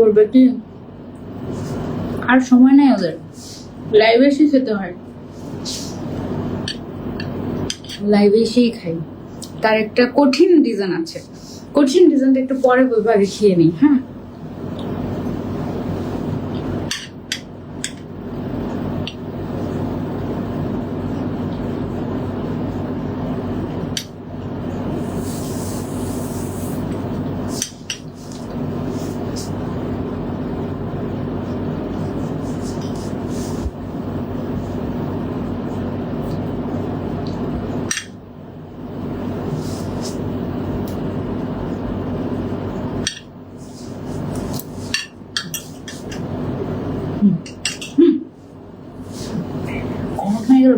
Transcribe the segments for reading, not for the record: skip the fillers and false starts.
করবে কি, আর সময় নাই ওদের, লাইভে এসে খেতে হয়, লাইভে এসেই খাই। তার একটা কঠিন রিজন আছে, কঠিন রিজনটা একটু পরে বলবো, আগে খেয়ে নিই। হ্যাঁ,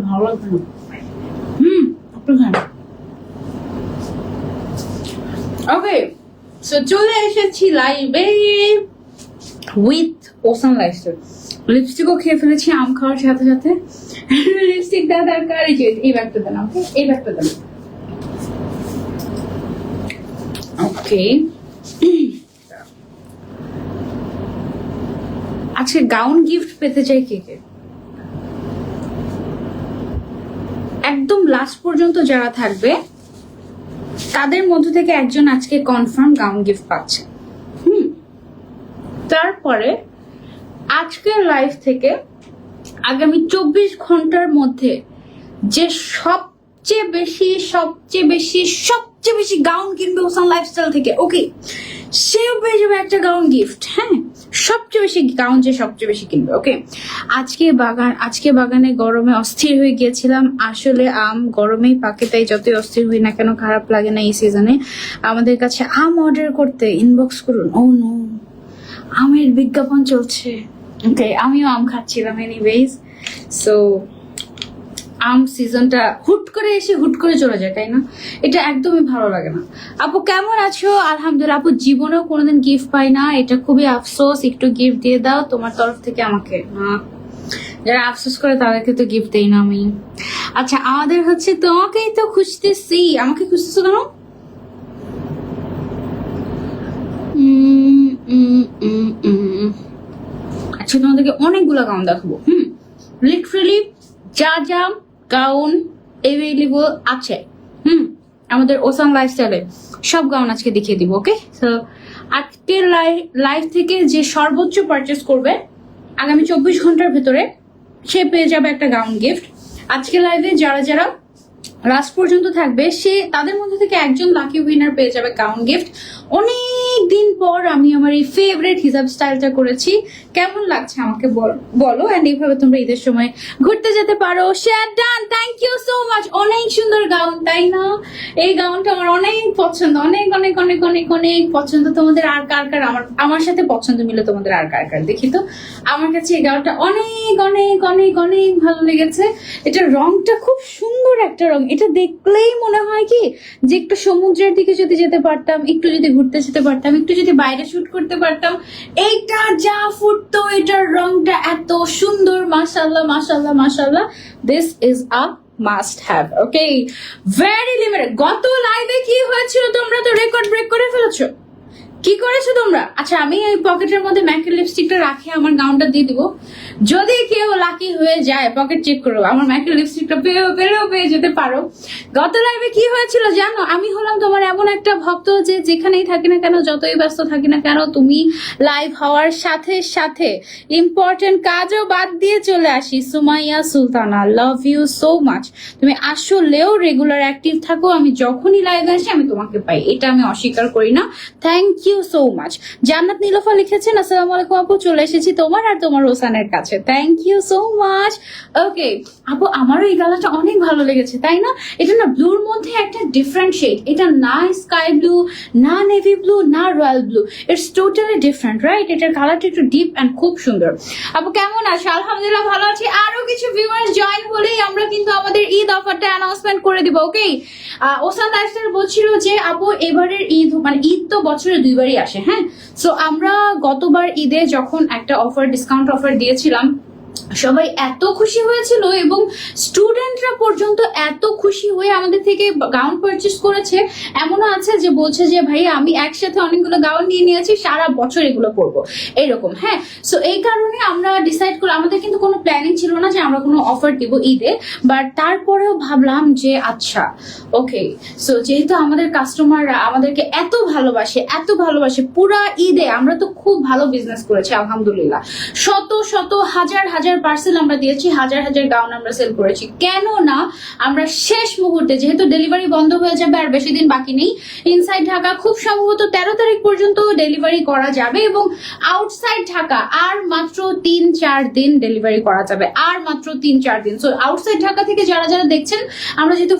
ভালো লাগবে না। আপনি খান। ওকে, সো চলে এসেছি লাইভে উইথ ওসান লাইফস্টাইল। লিপস্টিকও খেয়ে ফেলেছি আম খাওয়ার সাথে সাথে। লিপস্টিক দেওয়া দরকার, এই ব্যাগটা দেন। ওকে, এই ব্যাগটা দেন। ওকে, আচ্ছা, গাউন গিফট পেতে চাই কে কে? একদম লাস্ট পর্যন্ত যারা থাকবে তাদের মধ্য থেকে একজন আজকে কনফার্ম গাউন গিফট পাচ্ছে। তারপরে আজকের লাইভ থেকে আগামী 24 ঘন্টার মধ্যে যে সবচেয়ে বেশি গাউন কিনবে ওসান লাইফস্টাইল থেকে, ওকে, সেও পেয়ে যাবে একটা গাউন গিফট। হ্যাঁ, সবচেয়ে বেশি গাউন যে সবচেয়ে বেশি কিনবে। ওকে, আজকে বাগানে গরমে অস্থির হয়ে গিয়েছিলাম। আসলে আম গরমেই পাকে, তাই যতই অস্থির হই না কেন খারাপ লাগে না এই সিজনে। আমাদের কাছে আম অর্ডার করতে ইনবক্স করুন। ও নো, আমের বিজ্ঞাপন চলছে। ওকে, আমিও আম খাচ্ছিলাম এনিওয়েজ। সো আম সিজনটা হুট করে এসে হুট করে চলে যায়, তাই না? এটা একদমই ভালো লাগে না। আপু কেমন আছো? আলহামদুলিল্লাহ। আপু জীবনেও কোনোদিন গিফট পাই না, এটা খুবই আফসোস। একটু গিফট দিয়ে দাও তোমার তরফ থেকে আমাকে। না, যারা আফসোস করে তাদেরকে তো গিফট দেই না আমি। আচ্ছা, আমাদের হচ্ছে তোমাকেই তো খুঁজতেছি। আমাকে খুঁজতেছো কেন? আচ্ছা, তোমাদেরকে অনেকগুলো গাউন দেখাবো। লিটারালি যা যা গাউন এভেলেবল আছে আমাদের ওসান লাইফস্টাইলে সব গাউন আজকে দেখিয়ে দিব। ওকে, সো আজকের লাইভ থেকে যে সর্বোচ্চ পারচেস করবে আগামী 24 ঘন্টার ভেতরে সে পেয়ে যাবে একটা গাউন গিফট। আজকে লাইভে যারা যারা লাস্ট পর্যন্ত থাকবে তাদের মধ্যে থেকে একজন লাকি উইনার পেয়ে যাবে গাউন গিফট। অনেক দিন পর আমি আমার এই ফেভারিট হিজাব স্টাইলটা করেছি, কেমন লাগছে আমাকে বলো। এন্ড এইভাবে তোমরা ঈদের সময় ঘুরতে যেতে পারো। Share done, thank you so much. অনেক সুন্দর গাউন, তাই না? এই গাউনটা আমার অনেক পছন্দ, অনেক অনেক অনেক অনেক অনেক পছন্দ। তোমাদের আর কার কার আমার সাথে পছন্দ মিলে তোমাদের আর কার কার দেখি তো। আমার কাছে এই গাউনটা অনেক অনেক অনেক অনেক ভালো লেগেছে। এটা রংটা খুব সুন্দর একটা রং। এটা দেখলেই মনে হয় কি যে একটু সমুদ্রের দিকে যদি যেতে পারতাম, একটু যদি ঘুরতে যেতে পারতাম, একটু যদি বাইরে শুট করতে পারতাম। এইটা যা ফুটতো, এটার রংটা এত সুন্দর। মাশাআল্লাহ মাশাআল্লাহ মাশাআল্লাহ, this is a must have. Okay, very limited. গত লাইভে কি হয়েছিল? তোমরা তো রেকর্ড ব্রেক করে ফেলেছো। কি করেছো তোমরা? আচ্ছা, আমি এই পকেটের মধ্যে ম্যাকের লিপস্টিকটা রাখি আমার গাউনটা দিয়ে দিব। যদি কেউ লাকি হয়ে যায়, পকেট চেক করো, আমার ম্যাকের লিপস্টিকটা পেয়ে যেতে পারো। গত লাইভে কি হয়েছিল জানো? আমি হলাম তোমার এমন একটা ভক্ত যে যেখানেই থাকি না কেন, যতই ব্যস্ত থাকি না কেন, তুমি লাইভ হওয়ার সাথে সাথে ইম্পর্টেন্ট কাজও বাদ দিয়ে চলে আসি। Sumaiya Sultana, love you so much. তুমি আসলেও রেগুলার অ্যাক্টিভ থাকো। আমি যখনই লাইভে আসি আমি তোমাকে পাই, এটা আমি অস্বীকার করি না। Thank you so much. Jannat Nilofa লিখেছেন, আসসালামু আলাইকুম আপু, চলে এসেছি তোমার আর তোমার ওসানের কাছে। Thank you so much. Okay আপু, আমারও এই কালারটা অনেক ভালো লেগেছে, তাই না? এটা না ব্লুর মধ্যে একটা ডিফারেন্ট শেড। এটা না স্কাই ব্লু, না নেভি ব্লু, না royal blue, it's totally different, right? এটার কালারটা একটু ডিপ অ্যান্ড খুব সুন্দর। আপু কেমন আছো? আলহামদুলিল্লাহ ভালো আছি। আরো কিছু ভিউয়ার্স জয়েন হলেই আমরা কিন্তু আমাদের ঈদ অফারটা অ্যানাউন্সমেন্ট করে দিব। ওকে, ওসান লাইফস্টাইল বলছিল যে আপু এবারের ঈদ, মানে ঈদ তো বছরে 2বারই আসে। হ্যাঁ, সো আমরা গতবার ঈদে যখন একটা অফার, ডিসকাউন্ট অফার দিয়েছিলাম সবাই এত খুশি হয়েছিল এবং স্টুডেন্টরা পর্যন্ত এত খুশি হয়ে আমাদের থেকে গাউন পারচেস করেছে। এমনও আছে যে বলছে যে ভাই আমি একসাথে অনেকগুলো গাউন নিয়ে নিয়েছি, সারা বছর এগুলো পরবো এরকম। হ্যাঁ, সো এই কারণে আমরা ডিসাইড করলাম, আমাদের কিন্তু কোনো প্ল্যানিং ছিল না যে আমরা কোনো অফার দিব ঈদে, বাট তারপরেও ভাবলাম যে আচ্ছা ওকে, সো যেহেতু আমাদের কাস্টমাররা আমাদেরকে এত ভালোবাসে পুরা ঈদে আমরা তো খুব ভালো বিজনেস করেছি আলহামদুলিল্লাহ। শত শত হাজার হাজার পার্সেল আমরা দিয়েছি, হাজার হাজার গাউন আমরা সেল করেছি। কেন না আমরা শেষ মুহূর্তে, যেহেতু ডেলিভারি বন্ধ হয়ে যাবে আর বেশি দিন বাকি নেই, ইনসাইড ঢাকা খুব সম্ভবত 13 তারিখ পর্যন্ত ডেলিভারি করা যাবে এবং আউটসাইড ঢাকা আর মাত্র 3-4 দিন ডেলিভারি করা যাবে, আর মাত্র 3-4 দিন। সো আউটসাইড ঢাকা থেকে যারা যারা দেখছেন, আমরা যেহেতু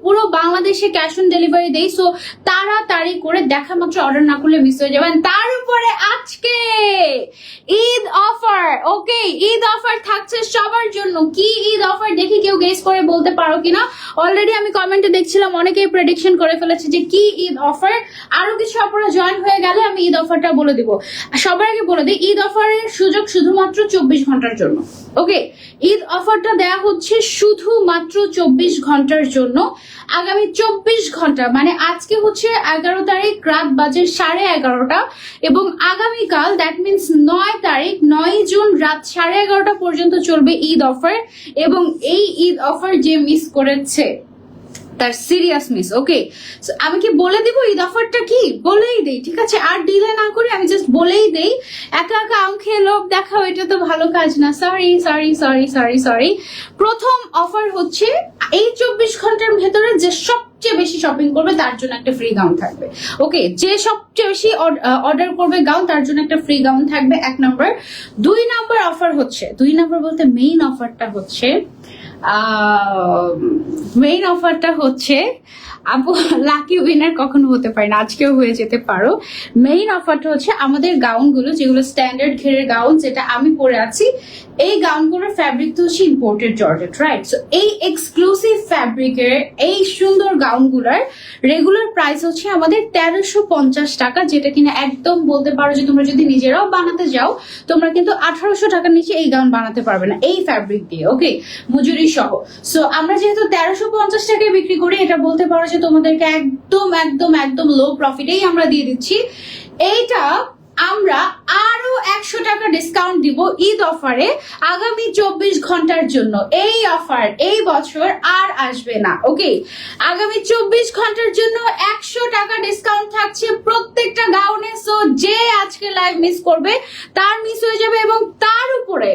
পুরো বাংলাদেশে ক্যাশ অন ডেলিভারি দেই, সো তাড়াতাড়ি করে দেখা মাত্র অর্ডার না করলে মিস হয়ে যাবেন। তার উপরে আজকে ঈদ অফার, ওকে, ঈদ অফার থাকছে সবার জন্য। কি ঈদ অফার দেখি কেউ গেস করে বলতে পারো কিনা? অলরেডি আমি কমেন্টে দেখছিলাম অনেকেই প্রেডিকশন করে ফেলেছে যে কি ঈদ অফার। আরো কিছু আপনারা জয়েন হয়ে গেলে আমি ঈদ অফারটা বলে দিব। সবার আগে বলে দিই, ঈদ অফারের সুযোগ শুধুমাত্র 24 ঘন্টার জন্য। ওকে, ঈদ অফারটা দেয়া হচ্ছে শুধুমাত্র 24 ঘন্টার জন্য। আগামী 24 ঘন্টা মানে আজকে হচ্ছে 11 তারিখ, রাত বাজে 11:30 এবং আগামীকাল দ্যাট মিনস 9 তারিখ 9 জুন রাত 11:30 পর্যন্ত চলবে ঈদ অফার। এবং এই ঈদ অফার যে মিস করেছে তার সিরিয়াস মিস। ওকে, আমি কি বলে দিব ঈদ অফারটা কি? বলেই দেই, ঠিক আছে, আর ডিলে না করি, আমি জাস্ট বলেই দেই। একা একা আম খেয়ে লোভ দেখাও, এটা তো ভালো কাজ না। সরি। প্রথম অফার হচ্ছে এই 24 ঘন্টার ভেতরে যে সবচেয়ে বেশি শপিং করবে তার জন্য একটা ফ্রি গাউন থাকবে। ওকে, যে সবচেয়ে বেশি অর্ডার করবে গাউন তার জন্য একটা ফ্রি গাউন থাকবে, 1 নম্বর। 2 নম্বর অফার হচ্ছে, 2 নম্বর বলতে মেইন অফারটা হচ্ছে আপু লাকি উইনার কখনো হতে পারে না, আজকেও হয়ে যেতে পারো। মেইন অফারটা হচ্ছে আমাদের গাউনগুলো, যেগুলো স্ট্যান্ডার্ড ঘেরের গাউন, যেটা আমি পরে আছি, এই গাউনগুলোর ফ্যাব্রিক তো হচ্ছে ইম্পোর্টেড জর্জেট, রাইট? সো এই এক্সক্লুসিভ ফ্যাব্রিকের এই সুন্দর গাউনগুলোর রেগুলার প্রাইস হচ্ছে আমাদের 1350 টাকা, যেটা কিনা একদম বলতে পারো যে তোমরা যদি নিজেরাও বানাতে যাও তোমরা কিন্তু 1800 টাকার নিচে এই গাউন বানাতে পারবে না এই ফ্যাব্রিক দিয়ে, ওকে, মজুরি সহ। সো আমরা যেহেতু 1350 টাকায় বিক্রি করি, এটা বলতে পারো যে তোমাদেরকে একদম লো প্রফিটেই আমরা দিয়ে দিচ্ছি। এইটা আমরা আরো 100 টাকা ডিসকাউন্ট দিব ঈদ অফারে আগামী 24 ঘন্টার জন্য। এই অফার এই বছর আর আসবে না, ওকে? আগামী 24 ঘন্টার জন্য 100 টাকা ডিসকাউন্ট থাকছে প্রত্যেকটা গাউনে। সো যে আজকে লাইভ মিস করবে তার মিস হয়ে যাবে। এবং তার উপরে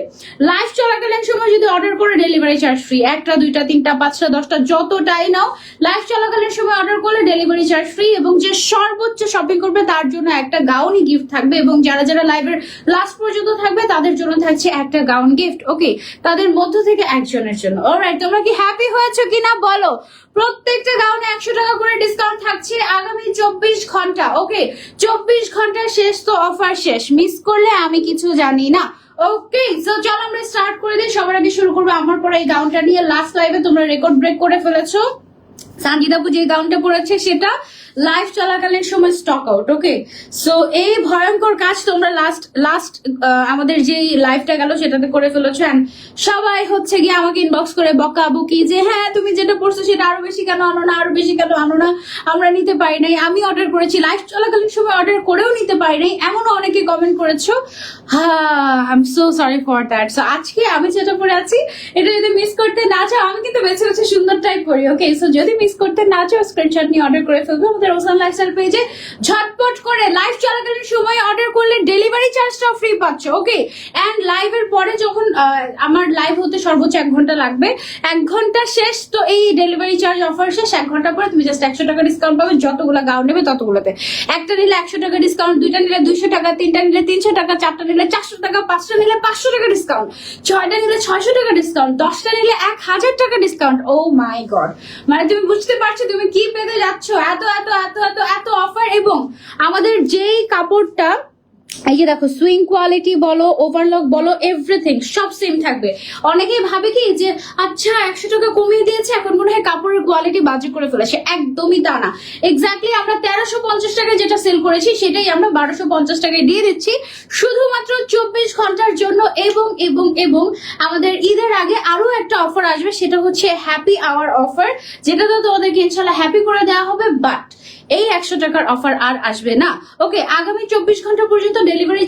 লাইভ চলাকালীন সময় যদি অর্ডার করে ডেলিভারি চার্জ ফ্রি, 1টা 2টা 3টা 5টা 10টা যতটাই নাও, লাইভ চলাকালীন সময় অর্ডার করলে ডেলিভারি চার্জ ফ্রি। এবং যে সর্বোচ্চ শপিং করবে তার জন্য একটা গাউনই গিফট থাকবে। এবং যারা যারা লাইভের লাস্ট পর্যন্ত থাকবে তাদের জন্য থাকছে একটা গাউন গিফট, ওকে, তাদের মধ্য থেকে একজনের জন্য। অলরাইট, তোমরা কি হ্যাপি হয়েছো কিনা বলো? প্রত্যেকটা গাউনে 100 টাকা করে ডিসকাউন্ট থাকছে আগামী 24 ঘন্টা, ওকে? 24 ঘন্টা শেষ তো অফার শেষ, মিস করলে আমি কিছু জানি না। ওকে, সো চলো আমরা স্টার্ট করে দিই। সবার আগে শুরু করবো আমার পরে এই গাউনটা নিয়ে। লাস্ট লাইভে তোমরা রেকর্ড ব্রেক করে ফেলেছো। সানজিদা আপু যে গাউনটা পরেছে সেটা লাইভ চলাকালীন সময় স্টক আউট, ওকে? সো এই ভয়ঙ্কর কাজ তোমরা লাস্ট আমাদের যে লাইভটা গেল সেটাতে করে ফেলেছো। এন্ড সবাই হচ্ছে গিয়ে আমাকে ইনবক্স করে বকাবকি যে হ্যাঁ তুমি যেটা পড়ছো সেটা আরো বেশি কেন আনো না, আরো বেশি কেন আনো না, আমরা নিতে পারি নাই, আমি অর্ডার করেছি লাইভ চলাকালীন সময় অর্ডার করেও নিতে পারি নাই, এমনও অনেকে কমেন্ট করেছো। হ্যাঁ, I am so sorry for that. So আজকে আমি যেটা পরে আছি এটা যদি মিস করতে না চাও, আমি কিন্তু বেছে বেছে সুন্দর টাইপ করি, ওকে? সো যদি মিস করতে না চাও স্ক্রিনশট নিয়ে অর্ডার করে ফেলবো আমাদের ওসান লাইফস্টাইল পেজে। ঝটপট করে লাইভ চলাকালীন সময় অর্ডার করলে ডেলিভারি চার্জটাও ফ্রি পাচ্ছ, ওকে? এন্ড লাইভের পরে যখন আমার লাইভ হতে সর্বোচ্চ 1 ঘন্টা লাগবে, 1 ঘন্টা শেষ তো এই ডেলিভারি চার্জ অফার শেষ। 1 ঘন্টা পরে তুমি জাস্ট 100 টাকা ডিসকাউন্ট পাবে যতগুলো গাউন নেবে ততগুলোতে। একটা নিলে 100 টাকা ডিসকাউন্ট, 2টা নিলে 200 টাকা, 3টা নিলে 300 টাকা, 4টা নিলে 400 টাকা, 5টা নিলে 500 টাকা ডিসকাউন্ট, 6টা নিলে 600 টাকা ডিসকাউন্ট, 10টা নিলে 1000 টাকা ডিসকাউন্ট। ও মাই গড, মানে তুমি বুঝতে পারছো তুমি কি পেতে যাচ্ছ? এত এত এত এত এত অফার। এবং আমাদের যেই কাপড়টা এই যে দেখো সুইং কোয়ালিটি বলো, ওভারলক বলো, এভরিথিং সব সেম থাকবে। অনেকেই ভাবে কি যে আচ্ছা 100 টাকা কমিয়ে দিয়েছে এখন মনে হয় কাপড়ের কোয়ালিটি বাজে করে ফেলেছে, একদমই তা না। এক্স্যাক্টলি আমরা 1350 টাকায় যেটা সেল করেছি সেটাই আমরা 1250 টাকায় দিয়ে দিচ্ছি শুধুমাত্র 24 ঘন্টার জন্য। এবং এবং এবং আমাদের ঈদের আগে আরো একটা অফার আসবে, সেটা হচ্ছে হ্যাপি আওয়ার অফার, যেটা তো তোমাদেরকে ইনশাল্লাহ হ্যাপি করে দেওয়া হবে। বাট এই 100 টাকার অফার আর আসবে না। ওকে, আগামী 24 ঘন্টা পর্যন্ত ডেলিভারি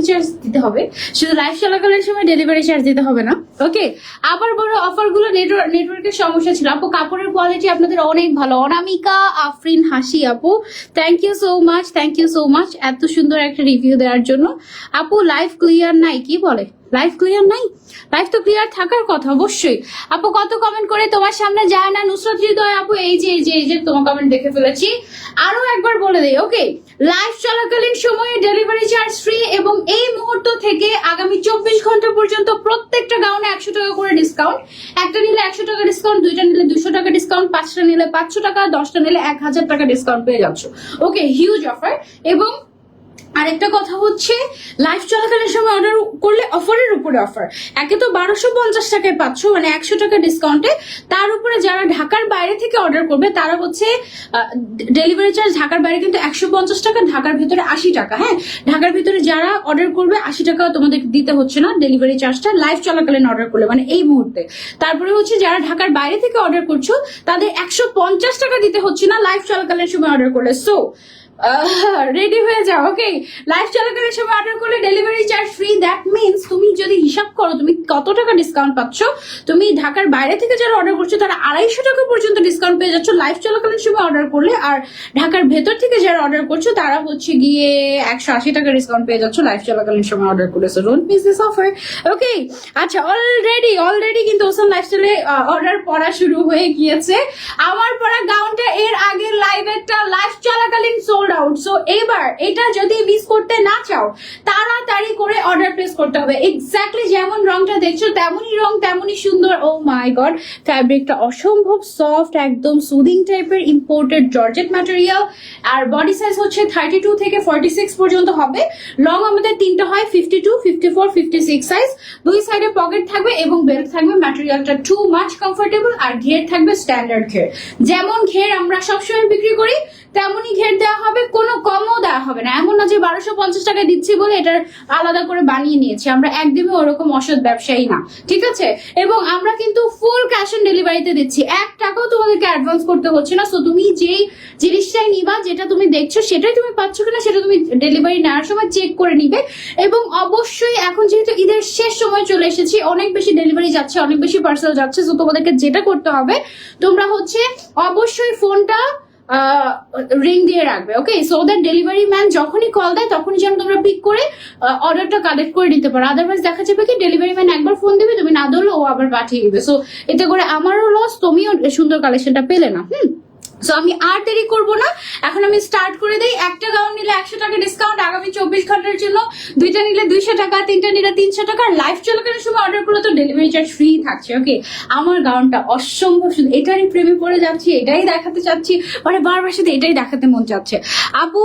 চার্জ দিতে হবে, শুধু লাইভ চলাকালীন সময় ডেলিভারি চার্জ দিতে হবে না। ওকে, আবার বড় অফার গুলো নেটওয়ার্কের সমস্যা ছিল। আপু কাপড়ের কোয়ালিটি আপনাদের অনেক ভালো। অনামিকা আফরিন হাসি আপু, thank you so much, thank you so much এত সুন্দর একটা রিভিউ দেওয়ার জন্য। আপু লাইভ ক্লিয়ার নাই, কি বলে লাইভ ক্লিয়ার নাই? লাইভ তো ক্লিয়ার থাকার কথা অবশ্যই। আপু কত কমেন্ট করে তোমার সামনে যায় না? নুসরত হৃদয় আপু এই যে তোমার কমেন্ট দেখে ফেলেছি, আরো একবার বলে দেই। ওকে, লাইভ চলাকালীন সময়ে ডেলিভারি চার্জ ফ্রি এবং এই মুহূর্ত থেকে আগামী 24 ঘন্টা পর্যন্ত প্রত্যেকটা গাউনে 100 টাকা করে ডিসকাউন্ট। একটা নিলে 100 টাকা ডিসকাউন্ট, দুইটা নিলে 200 টাকা ডিসকাউন্ট, 5টা নিলে 500 টাকা, 10টা নিলে 1000 টাকা ডিসকাউন্ট পেয়ে যাচ্ছ। ওকে, হিউজ অফার। এবং আরেকটা কথা হচ্ছে লাইভ চলাকালীন সময় অর্ডার করলে অফারের উপরে অফার। একে তো 1250 টাকায় পাচ্ছ, মানে 100 টাকা ডিসকাউন্টে। তার উপরে যারা ঢাকার বাইরে থেকে অর্ডার করবে তারা হচ্ছে ডেলিভারি চার্জ ঢাকার বাইরে কিন্তু 150 টাকা, ঢাকার ভিতরে 80 টাকা। হ্যাঁ, ঢাকার ভিতরে যারা অর্ডার করবে 80 টাকা তোমাদের দিতে হচ্ছে না ডেলিভারি চার্জটা লাইভ চলাকালীন অর্ডার করলে, মানে এই মুহূর্তে। তারপরে হচ্ছে যারা ঢাকার বাইরে থেকে অর্ডার করছো তাদের 150 টাকা দিতে হচ্ছে না লাইভ চলাকালীন সময় অর্ডার করলে। সো রেডি হয়ে যাও। ওকে, লাইভ চলাকালীন সময় অর্ডার করলে delivery charge free. That means তুমি যদি হিসাব করো তুমি কত টাকা ডিসকাউন্ট পাচ্ছ। তুমি ঢাকার বাইরে থেকে যারা অর্ডার করছো তারা 250 টাকা পর্যন্ত ডিসকাউন্ট পেয়ে যাচ্ছ লাইভ চলাকালীন সময় অর্ডার করলে। আর ঢাকার ভেতর থেকে যারা অর্ডার করছো তারা হচ্ছে গিয়ে 180 টাকা ডিসকাউন্ট পেয়ে যাচ্ছ লাইভ চলাকালীন সময় অর্ডার করলে। So don't miss this offer. Okay, আচ্ছা অলরেডি কিন্তু ওসান লাইফস্টাইলে অর্ডার পড়া শুরু হয়ে গিয়েছে। আমার পড়া গাউনটা এর আগের লাইভেরটা লাইভ চলাকালীন সোল্ড আউট। সো এবার এটা যদি মিস করতে না চাও তাড়াতাড়ি করে অর্ডার প্লেস করতে হবে। এক্স্যাক্টলি যেমন রংটা দেখছো তেমনই রং, তেমনই সুন্দর। ও মাই গড, ফ্যাব্রিকটা অসম্ভব সফট, একদম সুদিং টাইপের ইম্পোর্টেড জর্জেট ম্যাটেরিয়াল। আর বডি সাইজ হচ্ছে 32 থেকে 46 পর্যন্ত হবে। লং আমাদের তিনটা হয়, 52, 54, 56 সাইজ। দুই সাইডে পকেট থাকবে এবং বেল্ট থাকবে। ম্যাটেরিয়ালটা টু মাচ কমফোর্টেবল। আর ঘের থাকবে স্ট্যান্ডার্ড ঘের, যেমন ঘের আমরা সবসময় বিক্রি করি তেমনই ঘের দেওয়া হবে, কোনো কমও দেওয়া হবে না। এমন না যে 1250 টাকা দিচ্ছি বলে এটার আলাদা করে বানিয়ে নিয়েছি, আমরা একদমই ওরকম অসৎ ব্যবসায়ী না, ঠিক আছে। এবং আমরা কিন্তু ফুল ক্যাশ অন ডেলিভারিতে দিচ্ছি, 1 টাকাও তোমাদেরকে অ্যাডভান্স করতে হচ্ছে না। সো তুমি যেই জিনিসটাই নিবা, যেটা তুমি দেখছো সেটাই তুমি পাচ্ছ কিনা সেটা তুমি ডেলিভারি নেওয়ার সময় চেক করে নিবে। এবং অবশ্যই এখন যেহেতু ঈদের শেষ সময় চলে এসেছি, অনেক বেশি ডেলিভারি যাচ্ছে, অনেক বেশি পার্সেল যাচ্ছে। সো তোমাদেরকে যেটা করতে হবে, তোমরা হচ্ছে অবশ্যই ফোনটা রিং দিয়ে রাখবে। ওকে, সো দ্যাট ডেলিভারি ম্যান যখনই কল দেয় তখনই যেন তোমরা পিক করে অর্ডারটা কালেক্ট করে নিতে পারো। আদারওয়াইজ দেখা যাবে কি ডেলিভারি ম্যান একবার ফোন দিবে, তুমি না ধরলে ও আবার পাঠিয়ে দিবে। সো এতে করে আমারও লস, তুমিও সুন্দর কালেকশনটা পেলে না। সো আমি আর দেরি করবো না, এখন আমি স্টার্ট করে দিই। একটা গাউন নিলে 100 টাকা ডিসকাউন্ট আগামী 24 ঘন্টার জন্য, দুইটা নিলে 200 টাকা, তিনটা নিলে 300 টাকা। লাইভ চলাকালীন সময় অর্ডার করলে তো ডেলিভারি চার্জ ফ্রি থাকছে। ওকে, আমার গাউনটা অসম্ভব সুন্দর, এটারই প্রেমে পড়ে যাচ্ছি, এটাই দেখাতে চাচ্ছি, মানে বারবার সাথে এটাই দেখাতে মন চাচ্ছে। আপু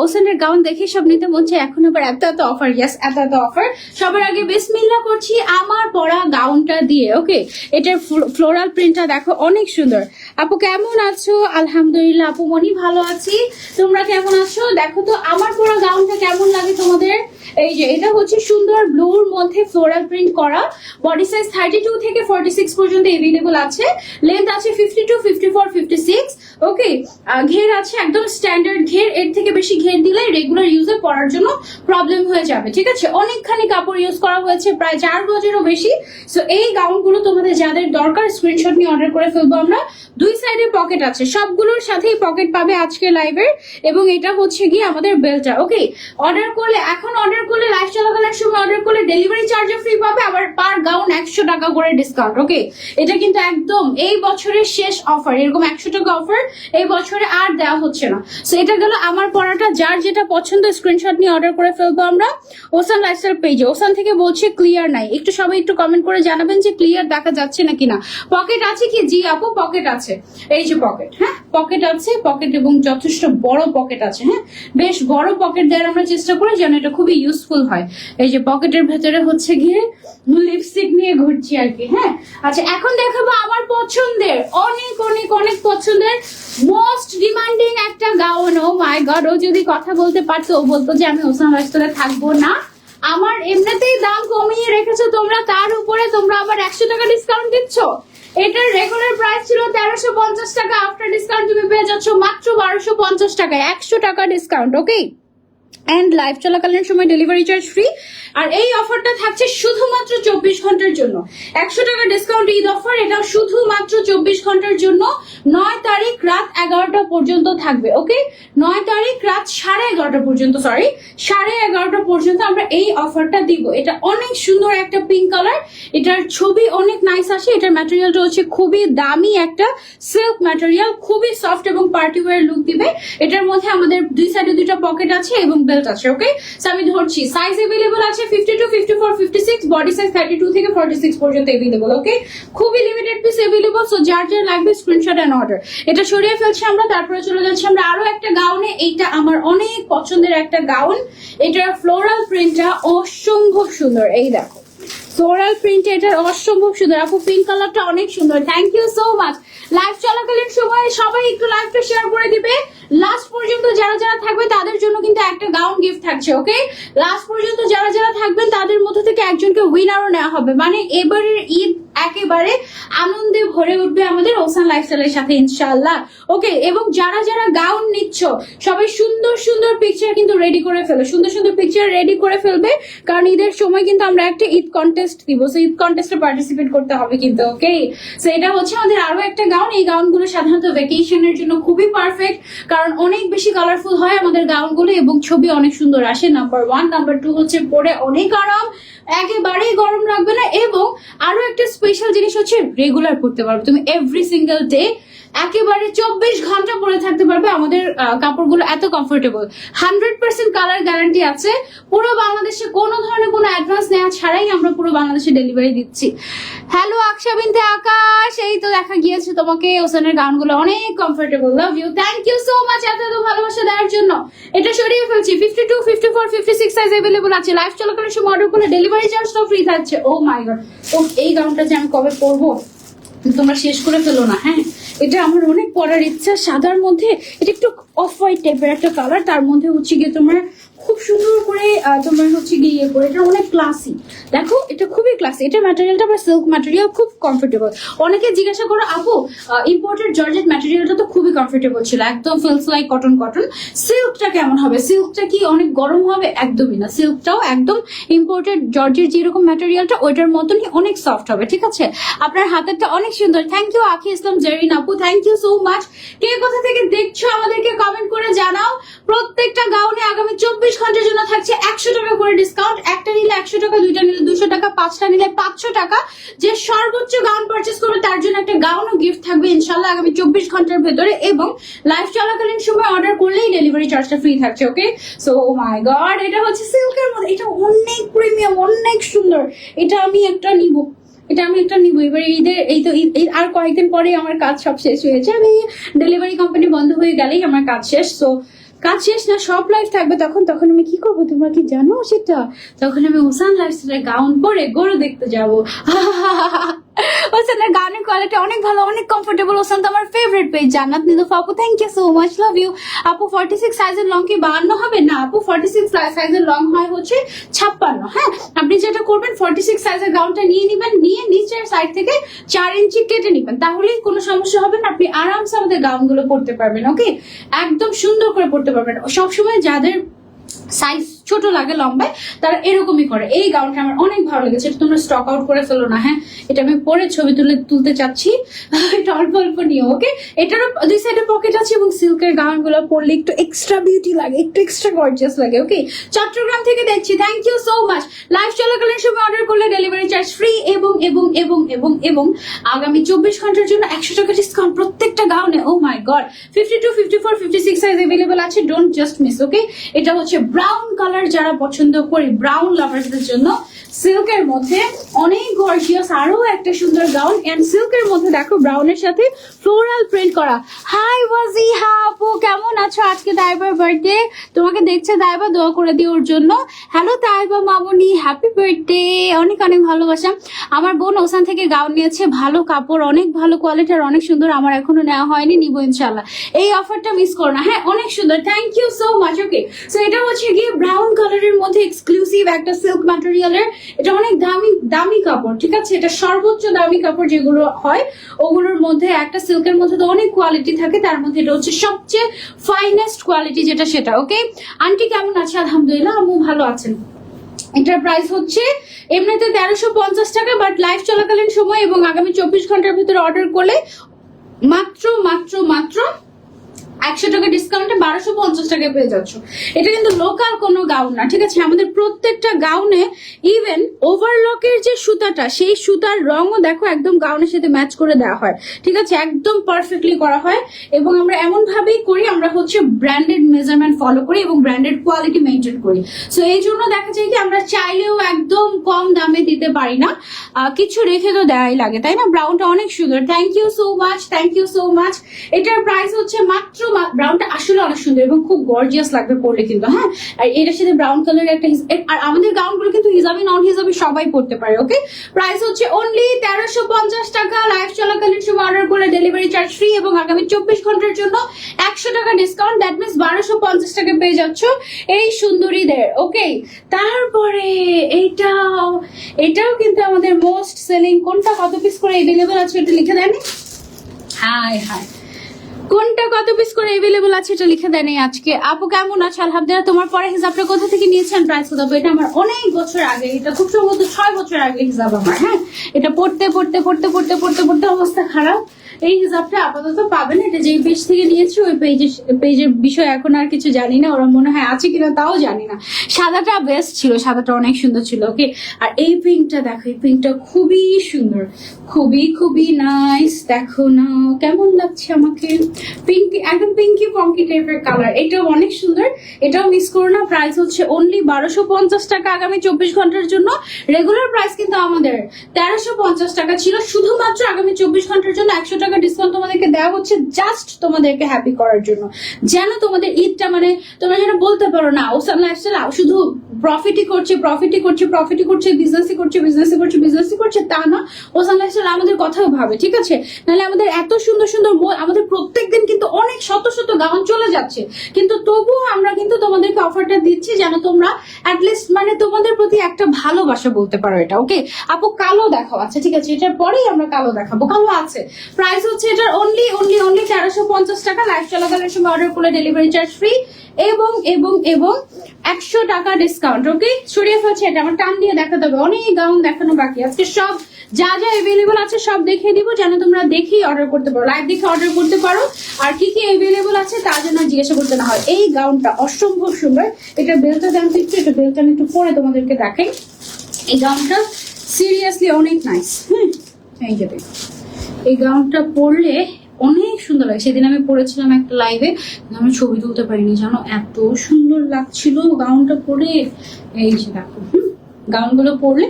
ওসানের গাউন দেখে সব নিতে মন চায়, এখন আবার এত অফার। ইয়েস, এত অফার। সবার আগে বিসমিল্লাহ করছি আমার পরা গাউনটা দিয়ে। ওকে, এটার ফ্লোরাল প্রিন্টটা দেখো অনেক সুন্দর। আপু কেমন আছো? আলহামদুলিল্লাহ আপু মনি ভালো আছি, তোমরা কেমন আছো? দেখো তো আমার পুরো গাউনটা কেমন লাগে তোমাদের। এই যে এটা হচ্ছে সুন্দর ব্লুর মধ্যে ফ্লোরাল প্রিন্ট করা। বডি সাইজ 32 থেকে 46 পর্যন্ত এভেলেবল আছে। লেন্থ আছে 52, 54, 56। ওকে, ঘের আছে একদম স্ট্যান্ডার্ড ঘের, এর থেকে বেশি ঘের দিলে রেগুলার ইউজে পরার জন্য প্রবলেম হয়ে যাবে, ঠিক আছে। অনেকখানি কাপড় ইউজ করা হয়েছে, প্রায় 4 গজেরও বেশি। সো এই গাউনগুলো তোমাদের যাদের দরকার স্ক্রিনশট নিয়ে অর্ডার করে ফেলবো আমরা। দুই সাইডে পকেট আছে, সবগুলোর সাথেই পকেট পাবে আজকে লাইভের। এবং এটা হচ্ছে গিয়ে আমাদের বেলটা। ওকে, অর্ডার করলে লাইভ চলাকালীন সময় অর্ডার করলে ডেলিভারি চার্জও ফ্রি পাবে, আবার পার গাউন 100 টাকা করে ডিসকাউন্ট। ওকে, এটা কিন্তু একদম এই বছরের শেষ অফার, এরকম 100 টাকা অফার এই বছরে আর দেওয়া হচ্ছে না। সো এটা গেল আমার পড়াটা, যার যেটা পছন্দ স্ক্রিনশট নিয়ে অর্ডার করে ফেলবো আমরা ওসান লাইফস্টাইল পেজে। ওসান থেকে বলছে ক্লিয়ার নাই, একটু সবাই একটু কমেন্ট করে জানাবেন যে ক্লিয়ার দেখা যাচ্ছে নাকি না। পকেট আছে কি? জি আপু পকেট আছে। আছে। এই যে পকেট, হ্যাঁ পকেট আছে, পকেট এবং যথেষ্ট বড় পকেট আছে। হ্যাঁ বেশ বড় পকেট দেওয়ার আমরা চেষ্টা করি যেন এটা খুবই ইউজফুল হয়। এই যে পকেটের ভেতরে হচ্ছে গিয়ে লিপস্টিক নিয়ে ঘুরছি আর কি। হ্যাঁ আচ্ছা এখন দেখাবো আমার পছন্দের অনেক অনেক অনেক পছন্দের মোস্ট ডিমান্ডিং একটা গাউন। ও মাই গড, ও যদি কথা বলতে পারতো ও বলতো যে আমি ওসান লাইফস্টাইলে থাকবো না, আমার এমনিতেই দাম কমিয়ে রেখেছো তোমরা, তার উপরে তোমরা আবার 100 টাকা ডিসকাউন্ট দিচ্ছ। এটার রেগুলার প্রাইস ছিল 1350 টাকা, আফটার ডিসকাউন্ট তুমি পেয়ে যাচ্ছ মাত্র 1250 টাকায়, 100 টাকা ডিসকাউন্ট। ওকে এন্ড লাইভ চলাকালীন সময় ডেলিভারি চার্জ ফ্রি। আর এই অফারটা থাকছে শুধুমাত্র 24 ঘন্টার জন্য। 100 টাকা ডিসকাউন্ট ঈদ অফার, এটা শুধুমাত্র 24 ঘন্টার জন্য। 9 তারিখ রাত 11টা পর্যন্ত থাকবে। ওকে 9 তারিখ রাত 11:30 পর্যন্ত, সরি 11:30 পর্যন্ত আমরা এই অফারটা দিব। এটা অনেক সুন্দর একটা পিঙ্ক কালার, এটার ছবি অনেক নাইস আসে। এটার ম্যাটেরিয়ালটা হচ্ছে খুবই দামি একটা সিল্ক ম্যাটেরিয়াল, খুবই সফট এবং পার্টি ওয়্যার লুক দিবে। এটার মধ্যে আমাদের দুই সাইডে দুইটা পকেট আছে এবং বেল্ট আছে। ওকে সো আমি ধরছি সাইজ अवेलेबल আছে 52, 54, 56, বডি সাইজ 32 থেকে 46 পর্যন্ত अवेलेबल। ওকে খুবই লিমিটেড পিস अवेलेबल, সো যার যার লাগবে স্ক্রিনশট এন্ড অর্ডার। এটা সরিয়ে ফেলছি আমরা, তারপরে চলে যাচ্ছি আমরা আরো একটা গাউনে। এইটা আমার অনেক পছন্দের একটা গাউন, এটার ফ্লোরাল প্রিন্টটা অসম্ভব সুন্দর। এই দেখো ফ্লোরাল প্রিন্ট, এটার অসম্ভব সুন্দর। আপু পিঙ্ক কালারটা অনেক সুন্দর, thank you so much. Live চলাকালীন সময় সবাই একটু লাইভটা শেয়ার করে দিবে। লাস্ট পর্যন্ত যারা যারা থাকবে তাদের জন্য কিন্তু একটা গাউন গিফট থাকছে। ওকে লাস্ট পর্যন্ত যারা যারা থাকবেন তাদের মধ্যে থেকে একজনকে উইনারও নেওয়া হবে। মানে এবারের ঈদ একেবারে আনন্দে ভরে উঠবে আমাদের ওসান লাইফস্টাইলের সাথে ইনশাআল্লাহ। ওকে এবং যারা যারা গাউন নিচ্ছ সবাই সুন্দর সুন্দর পিকচার কিন্তু রেডি করে ফেলো, সুন্দর সুন্দর পিকচার রেডি করে ফেলবে, কারণ ঈদের সময় কিন্তু আমরা একটা ঈদ কন্টেস্ট দিব। সো ঈদ কন্টেস্টে পার্টিসিপেট করতে হবে কিন্তু। ওকে সো এটা হচ্ছে আমাদের আরো একটা গাউন। এই গাউনগুলো সাধারণত ভ্যাকেশনের জন্য খুবই পারফেক্ট, কারণ অনেক বেশি কালারফুল হয় আমাদের গাউনগুলো এবং ছবি অনেক সুন্দর আসে। নাম্বার 1, নাম্বার 2 হচ্ছে পরে অনেক আরাম, একেবারেই গরম লাগবে না। এবং আরো একটা স্পেশাল জিনিস হচ্ছে রেগুলার পড়তে পারবে তুমি, এভরি সিঙ্গেল ডে একেবারে 24 ঘন্টা পরে থাকতে পারবে। আমাদের কাপড়গুলো এত কমফোর্টেবল, 100% কালার গ্যারান্টি আছে। পুরো বাংলাদেশে কোনো ধরনের কোনো অ্যাডভান্স নেওয়া ছাড়াই আমরা পুরো বাংলাদেশে ডেলিভারি দিচ্ছি। হ্যালো আকশা বিনতে আকাশ, এই তো দেখা গিয়েছে তোমাকে। ওসানের গাউনগুলো অনেক comfortable, love you, thank you so much এত এত ভালোবাসা দেওয়ার জন্য। এটা সরিয়ে ফেলছি 52, 54, 56 সাইজ अवेलेबल আছে। লাইভ চলাকালীন সময় অর্ডার করলে ডেলিভারি চার্জটাও ফ্রি থাকছে। ও মাই গড, ও এই গাউনটা যে আমি কবে পরবো তোমরা শেষ করে ফেলো না। হ্যাঁ এটা আমার অনেক পরার ইচ্ছা। সাদার মধ্যে এটা একটু অফ হোয়াইট টাইপের একটা কালার, তার মধ্যে হচ্ছে গিয়ে তোমার খুব সুন্দর করে তোমার হচ্ছে গিয়ে ইয়ে করে, এটা অনেক ক্লাসি। দেখো এটা খুবই ক্লাসি, এটা ম্যাটেরিয়ালটা বা সিল্ক ম্যাটেরিয়াল খুব কমফোর্টেবল। অনেকে জিজ্ঞাসা করো আপু ইম্পোর্টেড জর্জেট ম্যাটেরিয়ালটা তো খুবই কমফোর্টেবল ছিল, একদম ফিলস লাইক কটন কটন, সিল্কটা কেমন হবে, সিল্কটা কি অনেক গরম হবে? একদমই না, সিল্কটাও একদম ইম্পোর্টেড জর্জের যেরকম ম্যাটেরিয়ালটা ওইটার মতনই অনেক সফট হবে। ঠিক আছে আপনার হাতেরটা অনেক সুন্দর। থ্যাংক ইউ আখি ইসলাম জেরিন আপু, থ্যাংক ইউ সো মাচ। কে কোথা থেকে দেখছো আমাদেরকে কমেন্ট করে জানাও। প্রত্যেকটা গাউনে আগামী 24 ঘন্টার জন্য থাকছে 100 টাকা করে ডিসকাউন্ট। একটা নিলে 100 টাকা, দুইটা নিলে 200 টাকা, 5টা নিলে 500 টাকা। যে সর্বোচ্চ গাউন পারচেস করবে তার জন্য একটা গাউনও গিফট থাকবে ইনশাল্লাহ আগামী 24 ঘন্টার ভেতরে। এবং লাইভ চলাকালীন সময় অর্ডার করলেই ডেলিভারি চার্জটা ফ্রি থাকছে। ওকে সো মাই গড, এটা হচ্ছে সিল্কের মধ্যে, এটা অনেক প্রিমিয়াম, অনেক সুন্দর। এটা আমি একটা নিব, এবার ঈদের এই তো আর কয়েকদিন পরে আমার কাজ সব শেষ হয়েছে। আমি ডেলিভারি কোম্পানি বন্ধ হয়ে গেলেই আমার কাজ শেষ। সো কাজ শেষ না, সব লাইফ থাকবে তখন আমি কি করবো তোমরা কি জানো সেটা? তখন আমি ওসান লাইফস্টাইলের গাউন পরে গরু দেখতে যাবো। ওসানের গাউনের কোয়ালিটি অনেক ভালো, অনেক কমফোর্টেবল। ওসান তো আমার ফেভারিট পেজ। জান্নাত নিলুফা আপু, thank you so much, love you আপু। 46 সাইজের লং কি 52 হবে? না আপু, 46 সাইজের লং হয় হচ্ছে 56। হ্যাঁ আপনি যেটা করবেন 46 সাইজের গাউনটা নিয়ে নিবেন, নিয়ে নিচের সাইড থেকে 4 ইঞ্চি কেটে নিবেন, তাহলেই কোনো সমস্যা হবে না। আপনি আরামসে আমাদের গাউনগুলো পরতে পারবেন। ওকে একদম সুন্দর করে পরতে পারবেন। সবসময় যাদের সাইজ ছোট লাগে লম্বায় তারা এরকমই করে। এই গাউনটা আমার অনেক ভালো লেগেছে, এটা তোমরা স্টক আউট করে ফেলো না। হ্যাঁ এটা আমি পরে ছবি তুলতে চাচ্ছি, এটা অল্প অল্প নিও। ওকে এটারও দুই সাইডে পকেট আছে এবং সিল্কের গাউন গুলো পরলে একটু এক্সট্রা বিউটি লাগে, একটু এক্সট্রা গর্জিয়াস লাগে। ওকে চট্টগ্রাম থেকে দেখছি, thank you so much. Live চলাকালীন সময় অর্ডার করলে ডেলিভারি চার্জ ফ্রি এবং এবং এবং এবং এবং আগামী 24 ঘন্টার জন্য 100 টাকা ডিসকাউন্ট প্রত্যেকটা গাউনে। ও মাই গড 52, 54, 56 সাইজ अवेलेबल আছে, ডোন্ট জাস্ট মিস। ওকে এটা হচ্ছে ব্রাউন কালার কালার যারা পছন্দ করি, ব্রাউন লাভার্সদের জন্য সিল্কের মধ্যে অনেক গর্জিয়াস আরো একটা সুন্দর গাউন। এন্ড সিল্কের মধ্যে দেখো ব্রাউনের সাথে ফ্লোরাল প্রিন্ট করা। হাই ওয়াজি আপু, কেমন আছো? আজকে দাইবার বার্থডে, তোমাকে দেখছে দাইবা, দোয়া করে দিও ওর জন্য। হ্যালো দাইবা মামুনি, হ্যাপি বার্থডে, অনেক অনেক ভালোবাসা। আমার বোন ওসান থেকে গাউন নিয়েছে, ভালো কাপড়, অনেক ভালো কোয়ালিটি আর অনেক সুন্দর। আমার এখনো নেওয়া হয়নি, নিবো ইনশাল্লাহ। এই অফারটা মিস করো না, হ্যাঁ অনেক সুন্দর, thank you so much. Okay, so এটা হচ্ছে গিয়ে ব্রাউন কালারের মধ্যে এক্সক্লুসিভ একটা সিল্ক ম্যাটেরিয়ালের, এটা অনেক দামি দামি কাপড়, ঠিক আছে? এটা সর্বোচ্চ দামি কাপড় যেগুলো হয় ওগুলোর মধ্যে একটা, সিল্কের মধ্যে তো অনেক কোয়ালিটি থাকে, তার মধ্যে এটা হচ্ছে সবচেয়ে ফাইনেস্ট কোয়ালিটি যেটা সেটা। ওকে আন্টি কেমন আছে? আলহামদুলিল্লাহ, আম্মু ভালো আছেন। এটার প্রাইস হচ্ছে এমনিতে 1350 টাকা, বাট লাইভ চলাকালীন সময় এবং আগামী 24 ঘন্টার ভিতরে অর্ডার করলে মাত্র মাত্র মাত্র 100 টাকা ডিসকাউন্টে 1250 টাকায় পেয়ে যাচ্ছ। এটা কিন্তু লোকাল কোনো গাউন না, ঠিক আছে? আমাদের প্রত্যেকটা গাউনে ইভেন ওভারলকের যে সুতাটা, সেই সুতার রঙও দেখো একদম গাউনের সাথে ম্যাচ করে দেওয়া হয়, ঠিক আছে? একদম পারফেক্টলি করা হয় এবং আমরা এমন ভাবেই করি, আমরা হচ্ছে ব্র্যান্ডেড মেজারমেন্ট ফলো করি এবং ব্র্যান্ডেড কোয়ালিটি মেনটেন করি। সো এই জন্য দেখা যায় কি আমরা চাইলেও একদম কম দামে দিতে পারি না, কিছু রেখে তো দেওয়াই লাগে, তাই না? ব্রাউনটা অনেক সুন্দর, thank you so much, thank you so much. এটার প্রাইস হচ্ছে মাত্র, ব্রাউনটা আসলে অনেক সুন্দর এবং খুব গর্জিয়াস লাগবে পরলে কিন্তু, হ্যাঁ। আর এটার সাথে ব্রাউন কালারের একটা, আর আমাদের গাউনগুলো কিন্তু হিজাবি নন হিজাবি সবাই পড়তে পারে। ওকে, প্রাইস হচ্ছে অনলি 1350 টাকা। লাইভ চলাকালীন সময় অর্ডার করলে ডেলিভারি চার্জ ফ্রি এবং আগামী 24 ঘন্টার জন্য 100 টাকা ডিসকাউন্ট, দ্যাট মিনস 1250 টাকা পেয়ে যাচ্ছ এই সুন্দরীদের। ওকে, তারপরে এটাও কিন্তু আমাদের মোস্ট সেলিং। কোনটা কত পিস করে এভেলেবল আছে এটা লিখে দেয়নি? হাই হাই, কোনটা কত পিস করে এভেলেবল আছে এটা লিখে দেয়নি আজকে। আপু কেমন আছে? আলহামদুলিল্লাহ। তোমার পরে হিসাবটা কোথা থেকে নিয়েছেন? প্রাইস কত? এটা আমার অনেক বছর আগে, এটা খুব সম্ভবত 6 বছর আগে হিসাব আমার, হ্যাঁ। এটা পড়তে পড়তে পড়তে পড়তে পড়তে পড়তে অবস্থা খারাপ। এই হিসাবটা আপাতত পাবেন, এটা যেই পেজ থেকে নিয়েছি ওই পেজের বিষয় এখন আর কিছু জানি না, ওরা মনে হয় আছে কিনা তাও জানি না। সাদাটা বেস্ট ছিল, সাদাটা অনেক সুন্দর ছিল। ওকে, আর এই পিঙ্কটা দেখো, এই পিঙ্কটা খুবই সুন্দর, খুবই খুবই নাইস। দেখো না কেমন লাগছে আমাকে, পিঙ্কি, একদম পিঙ্কি পঙ্কি টাইপের কালার, এটাও অনেক সুন্দর, এটাও মিস করো না। প্রাইস হচ্ছে অনলি 1250 টাকা আগামী 24 ঘন্টার জন্য। রেগুলার প্রাইস কিন্তু আমাদের 1350 টাকা ছিল, শুধুমাত্র আগামী 24 ঘন্টার জন্য 100 টাকা ডিসকাউন্ট তোমাদেরকে দেওয়া হচ্ছে, জাস্ট তোমাদেরকে হ্যাপি করার জন্য, যেন তোমাদের ঈদটা মানে তোমরা যেন বলতে পারো না ওসান লাইফস্টাইল শুধু প্রফিটই করছে প্রফিটই করছে প্রফিটই করছে, বিজনেসই করছে বিজনেসই করছে বিজনেসই করছে, তা না। ওসান লাইফস্টাইল আমাদের কথাও ভাবে, ঠিক আছে? নাহলে আমাদের এত সুন্দর সুন্দর, আমাদের প্রত্যেকদিন কিন্তু অনেক শত শত গাউন চলে যাচ্ছে, কিন্তু তবুও আমরা কিন্তু তোমাদেরকে অফারটা দিচ্ছি যেন তোমরা অ্যাটলিস্ট মানে তোমাদের প্রতি একটা ভালোবাসা বলতে পারো এটা। ওকে আপু, কালো দেখাও। আচ্ছা ঠিক আছে, এটার পরেই আমরা কালো দেখাবো, কালো আছে। প্রাইস হচ্ছে এটার অনলি 1350 টাকা। লাইভ চলাকালীন সময় অর্ডার করলে ডেলিভারি চার্জ ফ্রি এবং এবং এবং 100 টাকা ডিসকাউন্ট। ওকে, সরিয়ে ফেলছে, এটা আমার টান দিয়ে দেখাতে হবে, অনেক গাউন দেখানো বাকি আজকে। সব যা যা এভেলেবল আছে সব দেখিয়ে দিব, যেন তোমরা দেখেই অর্ডার করতে পারো, লাইভ দেখে অর্ডার করতে পারো। আর কি কি এভেলেবল আছে তা যেন জিজ্ঞাসা করতে না হয়। এই গাউনটা অসম্ভব সুন্দর, এটা বেলটা দেন একটু, এটা বেলটা আমি একটু পরে তোমাদেরকে দেখাই। এই গাউনটা সিরিয়াসলি অনেক নাইস। এই যে দেখো, এই গাউনটা পরলে অনেক সুন্দর লাগে। সেদিন আমি পরেছিলাম একটা লাইভে, আমি ছবি তুলতে পারিনি জানো, এত সুন্দর লাগছিল গাউনটা পরে। এই যে দেখো, গাউনগুলো পরলে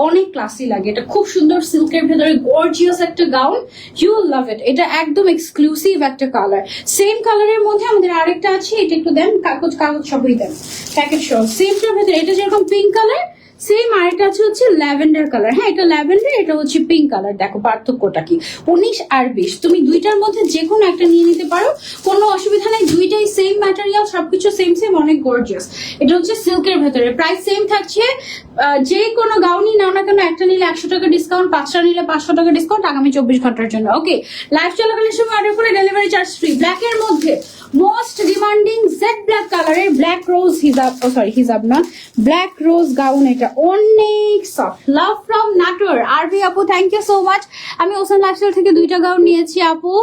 অনেক ক্লাসি লাগে। এটা খুব সুন্দর সিল্কের ভেতরে গর্জিয়াস একটা গাউন, ইউ উইল লাভ ইট। এটা একদম এক্সক্লুসিভ একটা কালার। সেম কালারের মধ্যে আমাদের আরেকটা আছে, এটা একটু দেন, কাগজ সবই দেন, প্যাকেট সহ। সেমটার ভেতরে এটা যেরকম পিঙ্ক কালার, সেম আরেকটা আছে হচ্ছে ল্যাভেন্ডার কালার। হ্যাঁ, এটা ল্যাভেন্ডার, এটা হচ্ছে পিঙ্ক কালার। দেখো পার্থক্যটা কি, 19 আর 20, তুমি দুইটার মধ্যে যে কোনো একটা নিয়ে নিতে পারো, কোনো অসুবিধা নেই। দুইটাই সেম ম্যাটেরিয়াল, সবকিছু সেম সেম, অনেক গর্জিয়াস। এটা হচ্ছে সিল্কের ভেতরে, প্রাইস সেম থাকছে। যে কোনো গাউনই নাও না কেন, একটা নিলে 100 টাকা ডিসকাউন্ট, 5টা নিলে 500 টাকা ডিসকাউন্ট আগামী 24 ঘন্টার জন্য। ওকে, লাইভ চলাকালীন সময় অর্ডার করে ডেলিভারি চার্জ ফ্রি। ব্ল্যাকের মধ্যে মোস্ট ডিমান্ডিং জেড ব্ল্যাক কালারের ব্ল্যাক রোজ হিজাব, হিজাব না, ব্ল্যাক রোজ গাউন। এটা অনেক সফট। লাভ ফ্রম নাটোর আরবি আপু, থ্যাংক ইউ সো মাচ। আমি ওসান লাইফস্টাইল থেকে 2টা গাউন নিয়েছি আপু,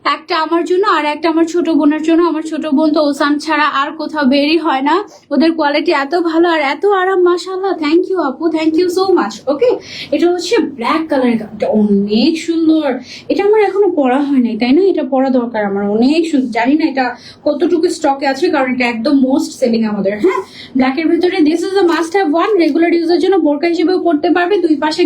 একটা আমার জন্য আর একটা আমার ছোট বোনের জন্য। আমার ছোট বোন তো ওসান ছাড়া আর কোথাও বেরই হয় না, ওদের কোয়ালিটি এত ভালো আর এত আরাম, মাশাআল্লাহ। থ্যাংক ইউ আপু, থ্যাংক ইউ সো মাচ। ওকে, এটা হচ্ছে ব্ল্যাক কালারের গাউনটা, অনেক সুন্দর। এটা আমার এখনো পরা হয় নাই, তাই না? এটা পরা দরকার আমার, অনেক সুন্দর। জানি না এটা কতটুকু স্টকে আছে, কারণ এটা একদম মোস্ট সেলিং আমাদের। হ্যাঁ, ব্ল্যাকের ভিতরে this is a must have one. Regular ইউজের জন্য বোরকা হিসেবেও পড়তে পারবে। দুই পাশে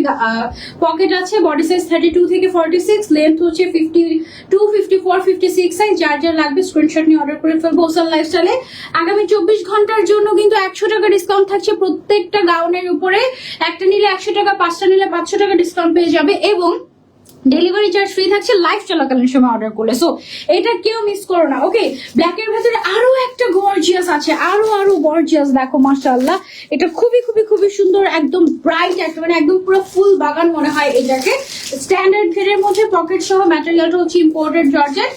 পকেট আছে। বডি সাইজ 32 থেকে 46, লেন্থ হচ্ছে 52, 54, 56 সাইজ। যার যার লাগবে স্ক্রিনশট নিয়ে অর্ডার করে ফেলবো ওসান লাইফস্টাইলে। আগামী 24 ঘন্টার জন্য কিন্তু 100 টাকা ডিসকাউন্ট থাকছে প্রত্যেকটা গাউনের উপরে। একটা নিলে 100 টাকা, 5টা নিলে 500 টাকা ডিসকাউন্ট পেয়ে যাবে, এবং ডেলিভারি চার্জ ফ্রি থাকছে লাইভ চলাকালীন সময় অর্ডার করলে। সো এটা কেউ মিস করো না। ওকে, ব্ল্যাকের ভেতরে আরো একটা গর্জিয়াস আছে, আরো গর্জিয়াস। দেখো মাশাআল্লাহ, এটা খুবই খুবই খুবই সুন্দর, একদম ব্রাইট, একটা মানে একদম পুরো ফুল বাগান মনে হয় এটাকে। স্ট্যান্ডার্ড গ্রেডের মধ্যে পকেট সহ, ম্যাটেরিয়ালটা হচ্ছে ইম্পোর্টেড জর্জেট,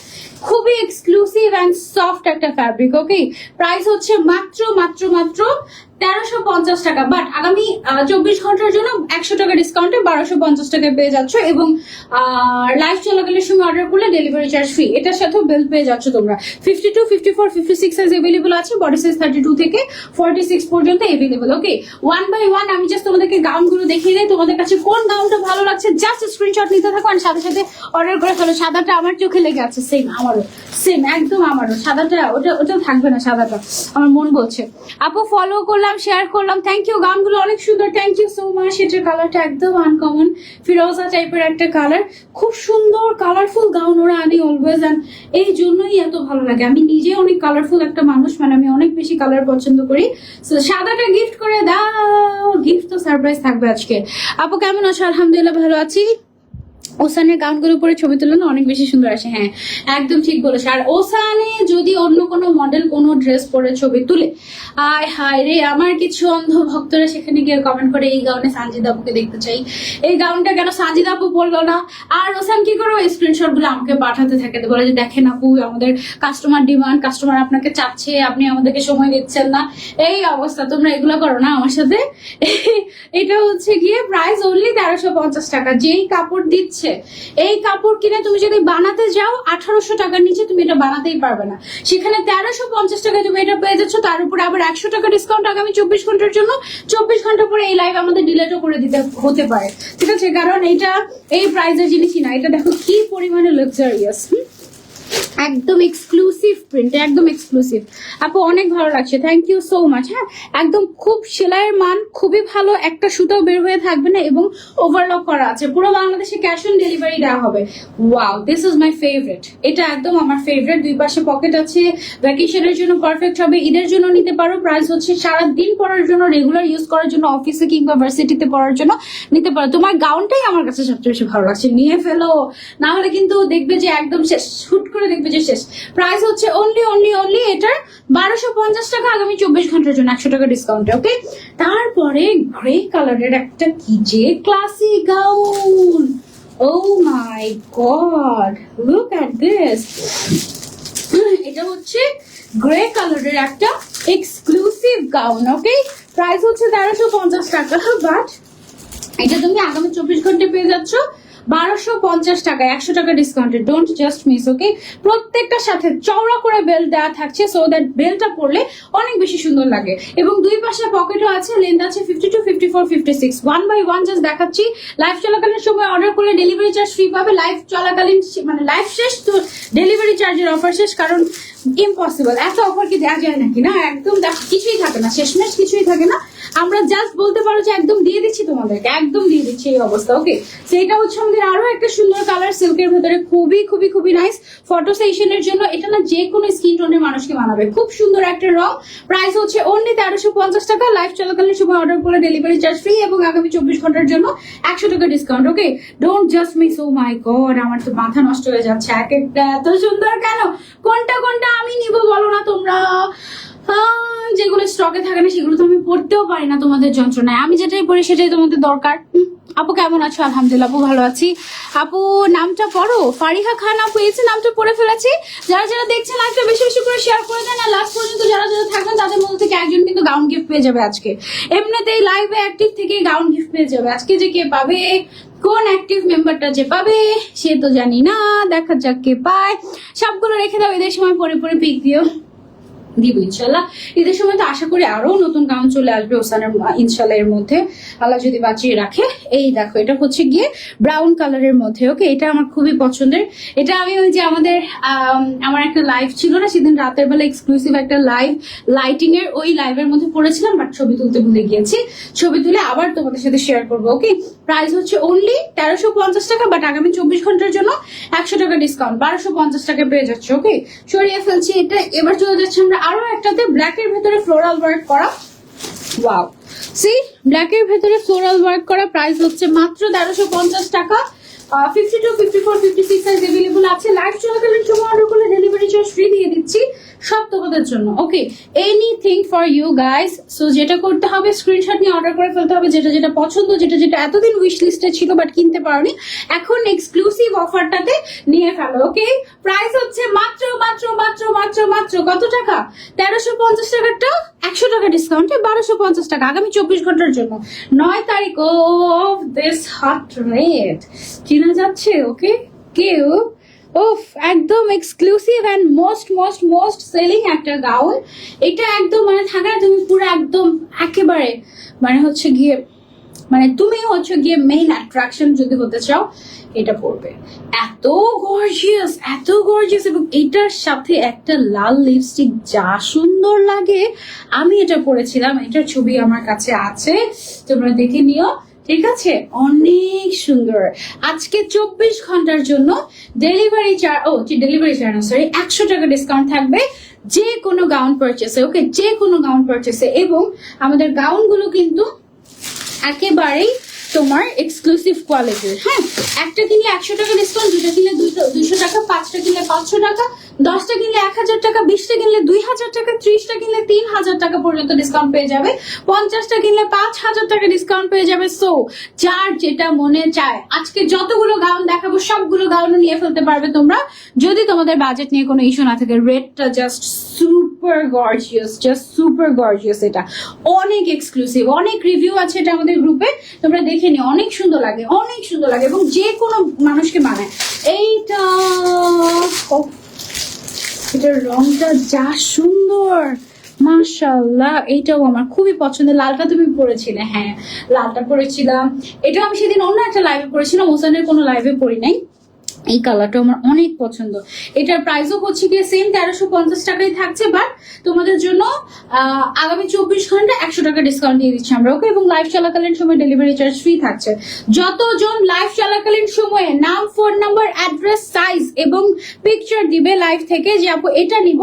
খুবই এক্সক্লুসিভ অ্যান্ড সফট একটা ফ্যাব্রিক। ওকে, প্রাইস হচ্ছে মাত্র মাত্র মাত্র 1350 টাকা। বাট আগামী 24 ঘন্টার জন্য 100 টাকা ডিসকাউন্টে 1250 টাকায় পেয়ে যাচ্ছ, এবং লাইভ চলাকালীন সময় অর্ডার করলে ডেলিভারি চার্জ ফ্রি। এটার সাথেও বেল্ট পেয়ে যাচ্ছ তোমরা। 52, 54, 56 সাইজ এভেলেবল আছে। বডি সাইজ 32 থেকে 46 পর্যন্ত available. Okay, one by one আমি জাস্ট তোমাদেরকে গাউনগুলো দেখিয়ে দিই। তোমাদের কাছে কোন গাউনটা ভালো লাগছে জাস্ট স্ক্রিনশট নিতে থাকো, আর সাথে সাথে অর্ডার করে ফেলো। সাদাটা আমার চোখে লেগে আছে, সেম আমারও, সেম একদম আমারও। সাদাটা ওটা থাকবে না, সাদাটা আমার মন বলছে। আপু ফলো করলাম, শেয়ার করলাম, থ্যাংক ইউ। গাউনগুলো অনেক সুন্দর, থ্যাংক ইউ সো মাচ। এটার কালারটা একদম আনকমন, ফিরোজা টাইপের একটা কালার, খুব সুন্দর কালারফুল গাউন ওরা আনি অলওয়েজ, অ্যান্ড এই জন্যই এত ভালো লাগে। আমি নিজে অনেক কালারফুল একটা মানুষ, মানে আমি অনেক বেশি কালার পছন্দ করি। সো সাদাটা গিফট করে দাও, গিফট তো সারপ্রাইজ থাকবে আজকে। আপু কেমন আছো? আলহামদুলিল্লাহ ভালো আছি। ওসানের গাউনগুলোর উপরে ছবি তুললে অনেক বেশি সুন্দর আসে। হ্যাঁ, একদম ঠিক বলেছে। আর ওসানে যদি অন্য কোনো মডেল কোনো ড্রেস পরে ছবি তুলে, আয় হায় রে, আমার কিছু অন্ধ ভক্তরা সেখানে গিয়ে কমেন্ট করে এই গাউনে সানজিদা আপুকে দেখতে চাই, এই গাউনটা কেন সানজিদা আপু পরলো না। আর ওসান কি করে ওই স্ক্রিনশট গুলো আমাকে পাঠাতে থাকে, বলে যে দেখেন আপু, আমাদের কাস্টমার ডিমান্ড, কাস্টমার আপনাকে চাচ্ছে, আপনি আমাদেরকে সময় দিচ্ছেন না, এই অবস্থা। তোমরা এগুলো করো না আমার সাথে। এটা হচ্ছে গিয়ে প্রাইস অনলি 1350 টাকা। যেই কাপড় দিচ্ছে, এই কাপড় কিনে তুমি যদি বানাতে যাও 1800 টাকার নিচে তুমি এটা বানাতেই পারবে না। সেখানে 1350 টাকায় তুমি এটা পেয়ে যাচ্ছ, তার উপরে আবার 100 টাকা ডিসকাউন্ট আগামী 24 ঘন্টার জন্য। 24 ঘন্টা পরে এই লাইভ আমাদের ডিলেটও করে দিতে হতে পারে, ঠিক আছে? কারণ এটা এই প্রাইসের জিনিসই না। এটা দেখো কি পরিমাণে লাক্সারিয়াস, একদম এক্সক্লুসিভ প্রিন্ট, একদম এক্সক্লুসিভ। আপু অনেক ভালো লাগছে, থ্যাংক ইউ সো মাচ। হ্যাঁ, একদম খুব সেলাইয়ের মান খুবই ভালো, একটা সুতাও বের হয়ে থাকবে না, এবং ওভারলক করা আছে। পুরো বাংলাদেশে ক্যাশ অন ডেলিভারি দেওয়া হবে। Wow, this is my favourite. এটা একদম আমার ফেভারিট। দুই পাশে পকেট আছে, ভ্যাকেশনের জন্য পারফেক্ট হবে, ঈদের জন্য নিতে পারো। প্রাইস হচ্ছে সারাদিন পরার জন্য, রেগুলার ইউজ করার জন্য, অফিসে কিংবা ভার্সিটিতে পরার জন্য নিতে পারো। তোমার গাউনটাই আমার কাছে সবচেয়ে বেশি ভালো লাগছে, নিয়ে ফেলো, না হলে কিন্তু দেখবে যে একদম শেষ, হুট করে দেখবে যে শেষ। প্রাইস হচ্ছে অনলি অনলি অনলি এটার 1250 টাকা আগামী 24 ঘন্টার জন্য 100 টাকা ডিসকাউন্টে। ওকে, তারপরে গ্রে কালারের একটা কি যে classy gown, oh my god, look at this. এটা হচ্ছে গ্রে কালারের একটা এক্সক্লুসিভ গাউন। ওকে, প্রাইস হচ্ছে 1350 টাকা, বাট এটা তুমি আগামী 24 ঘন্টায় পেয়ে যাচ্ছ 1250 টাকায়, 100 টাকা ডিসকাউন্টে। Don't just miss. ওকে, প্রত্যেকটার সাথে চওড়া করে বেল্ট দেওয়া থাকছে, সো দ্যাট বেল্টটা পরলে অনেক বেশি সুন্দর লাগে, এবং দুই পাশে পকেটও আছে। লেন্থ আছে 52, 54, 56। ওয়ান বাই ওয়ান জাস্ট দেখাচ্ছি। লাইভ চলাকালীন সময় অর্ডার করলে ডেলিভারি চার্জ ফ্রি পাবে। লাইভ চলাকালীন মানে লাইভ শেষ তো ডেলিভারি চার্জের অফার শেষ, কারণ ইম্পসিবল, এত অফার কি দেওয়া যায় নাকি? না, একদম কিছুই থাকে না, শেষমেশ কিছুই থাকে না। আমরা জাস্ট বলতে পারো যে একদম দিয়ে দিচ্ছি তোমাদেরকে, একদম দিয়ে দিচ্ছি এই অবস্থা। ওকে, সেটা হচ্ছে আমাদের আরো একটা সুন্দর কালার, সিল্কের ভেতরে, খুবই খুবই খুবই নাইস ফটো সেশনের জন্য। এটা না যে কোনো স্কিন টোনের মানুষকে মানাবে, খুব সুন্দর একটা রং। প্রাইস হচ্ছে অনলি 1350 টাকা। লাইভ চলাকালীন সময় অর্ডার করলে ডেলিভারি চার্জ ফ্রি, এবং আগামী 24 ঘন্টার জন্য 100 টাকা discount. Okay, don't just miss. Oh my god, আমার তো মাথা নষ্ট হয়ে যাচ্ছে, এক একটা এত সুন্দর কেন, কোনটা কোনটা আমি নিব বলো না তোমরা। যেগুলো স্টকে থাকে না সেগুলো তো আমি পড়তেও পারি না তোমাদের যন্ত্রণায়, আমি যেটাই পড়ি সেটাই তোমাদের দরকার। আপু কেমন আছো? আলহামদুলিল্লাহ আপু ভালো আছি। আপু নামটা পড়ো, ফারিহা খান আপু, এই নামটা পড়ে ফেলেছি। যারা যারা দেখছেন লাইভটা বেশি বেশি করে শেয়ার করে দেন, আর লাস্ট পর্যন্ত যারা যারা থাকবেন তাদের মধ্যে থেকে একজন কিন্তু গাউন গিফট পেয়ে যাবে আজকে। এমনিতেই লাইভে অ্যাক্টিভ থেকে গাউন গিফট পেয়ে যাবে আজকে। যে কে পাবে, কোন অ্যাক্টিভ মেম্বারটা যে পাবে সে তো জানি না, দেখা যাক কে পায়। সবগুলো রেখে দাও, এদের সময় পরে পরে পিক দিও, দিব ইনশাল্লাহ। ঈদের সময় তো আশা করি আরো নতুন গাউন চলে আসবে ওসানের ইনশাল্লাহ এর মধ্যে, আল্লাহ যদি বাঁচিয়ে রাখে। এই দেখো, এটা হচ্ছে গিয়ে ব্রাউন কালারের মধ্যে। ওকে, এটা আমার খুবই পছন্দের। এটা আমি ওই যে আমার একটা লাইভ ছিল না সেদিন রাতের বেলা, এক্সক্লুসিভ একটা লাইভ লাইটিং এর, ওই লাইভের মধ্যে পড়েছিলাম, বাট ছবি তুলতে ভুলে গিয়েছি। ছবি তুলে আবার তোমাদের সাথে শেয়ার করবো। ওকে, প্রাইস হচ্ছে অনলি 1350 টাকা, বাট আগামী 24 ঘন্টার জন্য 100 টাকা ডিসকাউন্ট, 1250 টাকা পেয়ে যাচ্ছে। ওকে, সরিয়ে ফেলছি এটা। এবার চলে যাচ্ছে আমরা আরো একটাতে, ব্ল্যাক এর ভেতরে ফ্লোরাল ওয়ার্ক করা। ওয়াও, সি ব্ল্যাক এর ভেতরে ফ্লোরাল ওয়ার্ক করা, প্রাইস হচ্ছে মাত্র 1350 টাকা। 52, 54, 56 সাইজ अवेलेबल আছে। লাইভ চলাকালীন সময় অর্ডার করলে ডেলিভারি চার্জ ফ্রি দিয়ে দিচ্ছি সব তোমাদের জন্য। Okay, anything for you guys. So যেটা করতে হবে, স্ক্রিনশট নিয়ে অর্ডার করে ফেলতে হবে যেটা যেটা পছন্দ, যেটা যেটা এতদিন উইশ লিস্টে ছিল বাট কিনতে পারোনি, এখন এক্সক্লুসিভ অফারটাতে নিয়ে ফেলো। ওকে, প্রাইস হচ্ছে মাত্র মাত্র মাত্র মাত্র মাত্র কত টাকা? 1350 টাকাটা 100 টাকা ডিসকাউন্টে 1250 টাকা আগামী 24 ঘন্টার জন্য, 9 তারিখ অফ দিস হট রেট কিনা যাচ্ছে। ওকে, কেউ ওফ, একদম exclusive and most most most selling একটা গাউন। এটা একদম মানে থাকা, তুমি পুরো একদম একেবারে মানে হচ্ছে গিয়ে, মানে তুমি হচ্ছে গিয়ে মেইন অ্যাট্রাকশন যদি হতে চাও এটা পরবে। এত গর্জিয়াস, এত গর্জিয়াস, এবং এটার সাথে একটা লাল লিপস্টিক যা সুন্দর লাগে। আমি এটা পরেছিলাম, এটার ছবি আমার কাছে আছে, তোমরা দেখে নিও, ঠিক আছে? অনেক সুন্দর। আজকে 24 ঘন্টার জন্য ডেলিভারি চার্জ না, সরি, 100 টাকা ডিসকাউন্ট থাকবে যে কোনো গাউন পারচেসে। ওকে, যে কোনো গাউন পারচেসে। এবং আমাদের গাউনগুলো কিন্তু একেবারেই তোমার এক্সক্লুসিভ কোয়ালিটির। হ্যাঁ, একটা কিনলে 100 টাকা ডিসকাউন্ট, দুটা কিনলে 200 টাকা, 5টা কিনলে 500 টাকা, 10টা কিনলে 1000 টাকা, 20টা কিনলে 2000 টাকা, 30টা কিনলে 3000 টাকা পর্যন্ত ডিসকাউন্ট পেয়ে যাবে, 50টা কিনলে 5000 টাকা ডিসকাউন্ট পেয়ে যাবে। সো যার যেটা মনে চায়, আজকে যতগুলো গাউন দেখাবো সবগুলো গাউন নিয়ে ফেলতে পারবে তোমরা, যদি তোমাদের বাজেট নিয়ে কোনো ইস্যু না থাকে। রেটটা just super gorgeous, just super gorgeous. এটা অনেক এক্সক্লুসিভ, অনেক রিভিউ আছে এটা আমাদের গ্রুপে, তোমরা দেখে নিও। অনেক সুন্দর লাগে, অনেক সুন্দর লাগে, এবং যে কোনো মানুষকে মানায়। এইটা এটার রংটা যা সুন্দর, মাশাআল্লাহ। এইটাও আমার খুবই পছন্দের। লালটা তুমি পরেছিলে? হ্যাঁ, লালটা পরেছিলাম। এটাও আমি সেদিন অন্য একটা লাইভে পরেছিলাম, ওসানের কোনো লাইভে পরি নাই। এই কালারটা আমার অনেক পছন্দ। এটার প্রাইসও হচ্ছে গিয়ে সেম 1350 টাকায় থাকছে, বাট তোমাদের জন্য আগামী 24 ঘন্টা 100 টাকা ডিসকাউন্ট দিয়ে দিচ্ছি আমরা। ওকে, এবং লাইভ চলাকালীন সময় ডেলিভারি চার্জ ফ্রি থাকছে। যতজন লাইভ চলাকালীন সময়ে নাম, ফোন নাম্বার, অ্যাড্রেস, সাইজ এবং পিকচার দিবে লাইভ থেকে যে আপু এটা নিব,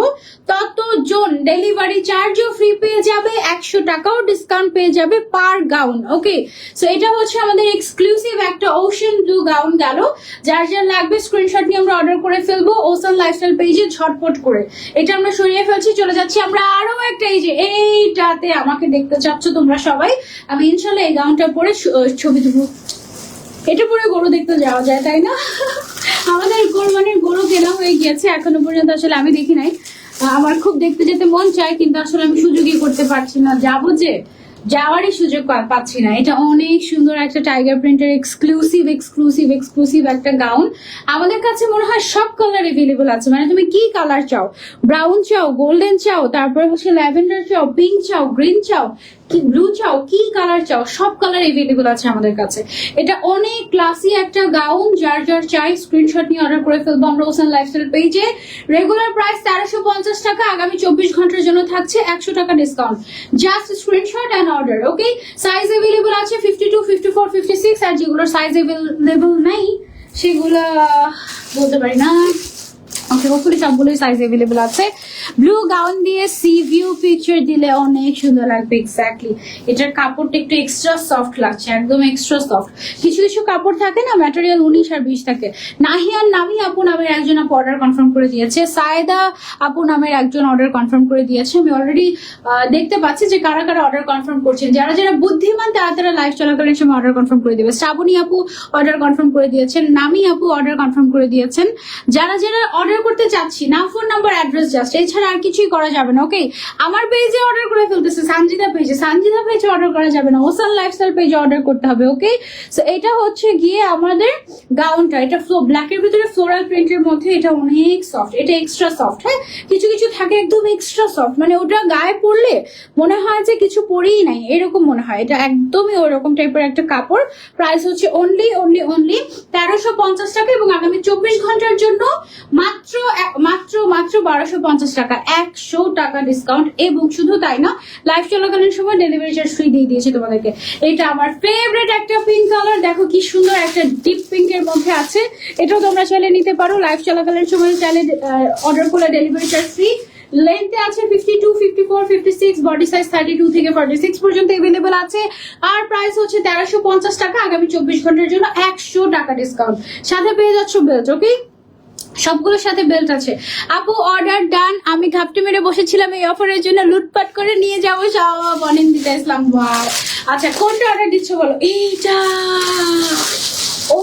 ততজন ডেলিভারি চার্জও ফ্রি পেয়ে যাবে, 100 টাকাও ডিসকাউন্ট পেয়ে যাবে পার গাউন। ওকে, সো এটা হচ্ছে আমাদের এক্সক্লুসিভ একটা ওশান ব্লু গাউন গেল। যার যার লাগবে স্ক্রিনশট নিয়ে আমরা অর্ডার করে ফেলবো ওসান লাইফস্টাইল পেজে ঝটপট করে। এটা আমরা সরিয়ে ফেলছি, চলে যাচ্ছি আমরা আরো একটা, এই যে এইটাতে আমাকে দেখতে চাচ্ছ তোমরা সবাই। আমি ইনশাল্লাহ এই গাউনটা পরে ছবি তুলবো। এটা পরে গরু দেখতে যাওয়া যায়, তাই না? আমাদের গরু কেনা হয়ে গিয়েছে, এখনো পর্যন্ত আসলে আমি দেখি নাই। আমার খুব দেখতে যেতে মন চায়, কিন্তু আসলে আমি সুযোগই করতে পারছি না, যাবো যে যাওয়ারই সুযোগ পাচ্ছি না। এটা অনেক সুন্দর একটা টাইগার প্রিন্টের এক্সক্লুসিভ এক্সক্লুসিভ এক্সক্লুসিভ একটা গাউন। আমাদের কাছে মনে হয় সব কালার এভেলেবল আছে, মানে তুমি কি কালার চাও, ব্রাউন চাও, গোল্ডেন চাও, তারপর হচ্ছে ল্যাভেন্ডার চাও, পিঙ্ক চাও, গ্রিন চাও, কি ব্লু চাও, কি কালার চাও, সব কালার এভেলেবল আছে আমাদের কাছে। এটা অনেক ক্লাসি একটা গাউন, যার যার চাই স্ক্রিনশট নিয়ে অর্ডার করে ফেলবো আমরা ওসান লাইফস্টাইল পেজে। রেগুলার প্রাইস 1350 টাকা, আগামী 24 ঘন্টার জন্য থাকছে 100 টাকা discount. Just screenshot and order. Okay, size available আছে 52, 54, 56, আর যেগুলোর সাইজ अवेलेबल নাই সেগুলো বলতে পারি না। ওকে, হোপফুলি সবগুলোই সাইজ अवेलेबल আছে। ব্লু গাউন দিয়ে সি ভিউ পিকচার দিলে অনেক সুন্দর লাগবে। এক্স্যাক্টলি, এটার কাপড়টা একটু এক্সট্রা সফট লাগছে, একদম এক্সট্রা সফট। কিছু কিছু কাপড় থাকে না ম্যাটেরিয়াল 19 আর 20 থাকে। নাহিয়ান নামি আপু নামের একজন আপু অর্ডার কনফার্ম করে দিয়েছে, সায়দা আপু নামের একজন অর্ডার কনফার্ম করে দিয়েছে। আমি অলরেডি দেখতে পাচ্ছি যে কারা কারা অর্ডার কনফার্ম করছেন। যারা যারা বুদ্ধিমান তারা তারা লাইভ চলাকালীন সময় অর্ডার কনফার্ম করে দেবে। শ্রাবণী আপু অর্ডার কনফার্ম করে দিয়েছেন, নামি আপু অর্ডার কনফার্ম করে দিয়েছেন। যারা যারা অর্ডার অর্ডার করতে চাচ্ছি, নাম ফোন নাম্বার অ্যাড্রেস জাস্ট, এছাড়া আর কিছুই করা যাবে না। ওকে, আমার পেজে অর্ডার করে ফেলতেছে, সানজিদা পেজে অর্ডার করা যাবে না, ওসান লাইফস্টাইল পেজে অর্ডার করতে হবে। ওকে, সো এটা হচ্ছে গিয়ে আমাদের গাউনটা, এটা ব্ল্যাকের ভিতরে ফ্লোরাল প্রিন্টের মধ্যে, এটা অনেক সফট, এটা এক্সট্রা সফট। হ্যাঁ, কিছু কিছু থাকে একদম এক্সট্রা সফট, মানে ওটা গায়ে পরলে মনে হয় যে কিছু পরেই নাই, এরকম মনে হয়। এটা একদমই ওরকম টাইপের একটা কাপড়। প্রাইস হচ্ছে অনলি 1350 টাকা, এবং আগামী 24 ঘন্টার জন্য মাত্র মাত্র মাত্র 1250 টাকা, 100 টাকা ডিসকাউন্ট। এবং শুধু তাই না, লাইভ চলাকালীন সময় ডেলিভারি চার্জ ফ্রি দিয়ে দিয়েছি তোমাদেরকে। এটা আমার ফেভারিট একটা পিঙ্ক কালার, দেখো কি সুন্দর, একটা ডিপ পিঙ্কের মধ্যে আছে। এটাও তোমরা চাইলে নিতে পারো, লাইভ চলাকালীন সময় চাইলে অর্ডার করলে ডেলিভারি চার্জ ফ্রি। লেন্থে আছে 52, 54, 56, বডি সাইজ 32 থেকে 46 পর্যন্ত अवेलेबल আছে। আর প্রাইস হচ্ছে 1350 টাকা, আগামী 24 ঘন্টার জন্য 100 টাকা ডিসকাউন্ট। সাথে পেয়ে যাচ্ছ বেল্ট। ওকে, সবগুলোর সাথে বেল্ট আছে। আপু অর্ডার ডান, আমি ঘাপটি মেরে বসেছিলাম এই অফারের জন্য, লুটপাট করে নিয়ে যাবো সব। অনিন্দিতা ইসলাম, ওয়াও। আচ্ছা, কোনটা অর্ডার দিচ্ছ বলো? এইটা, ও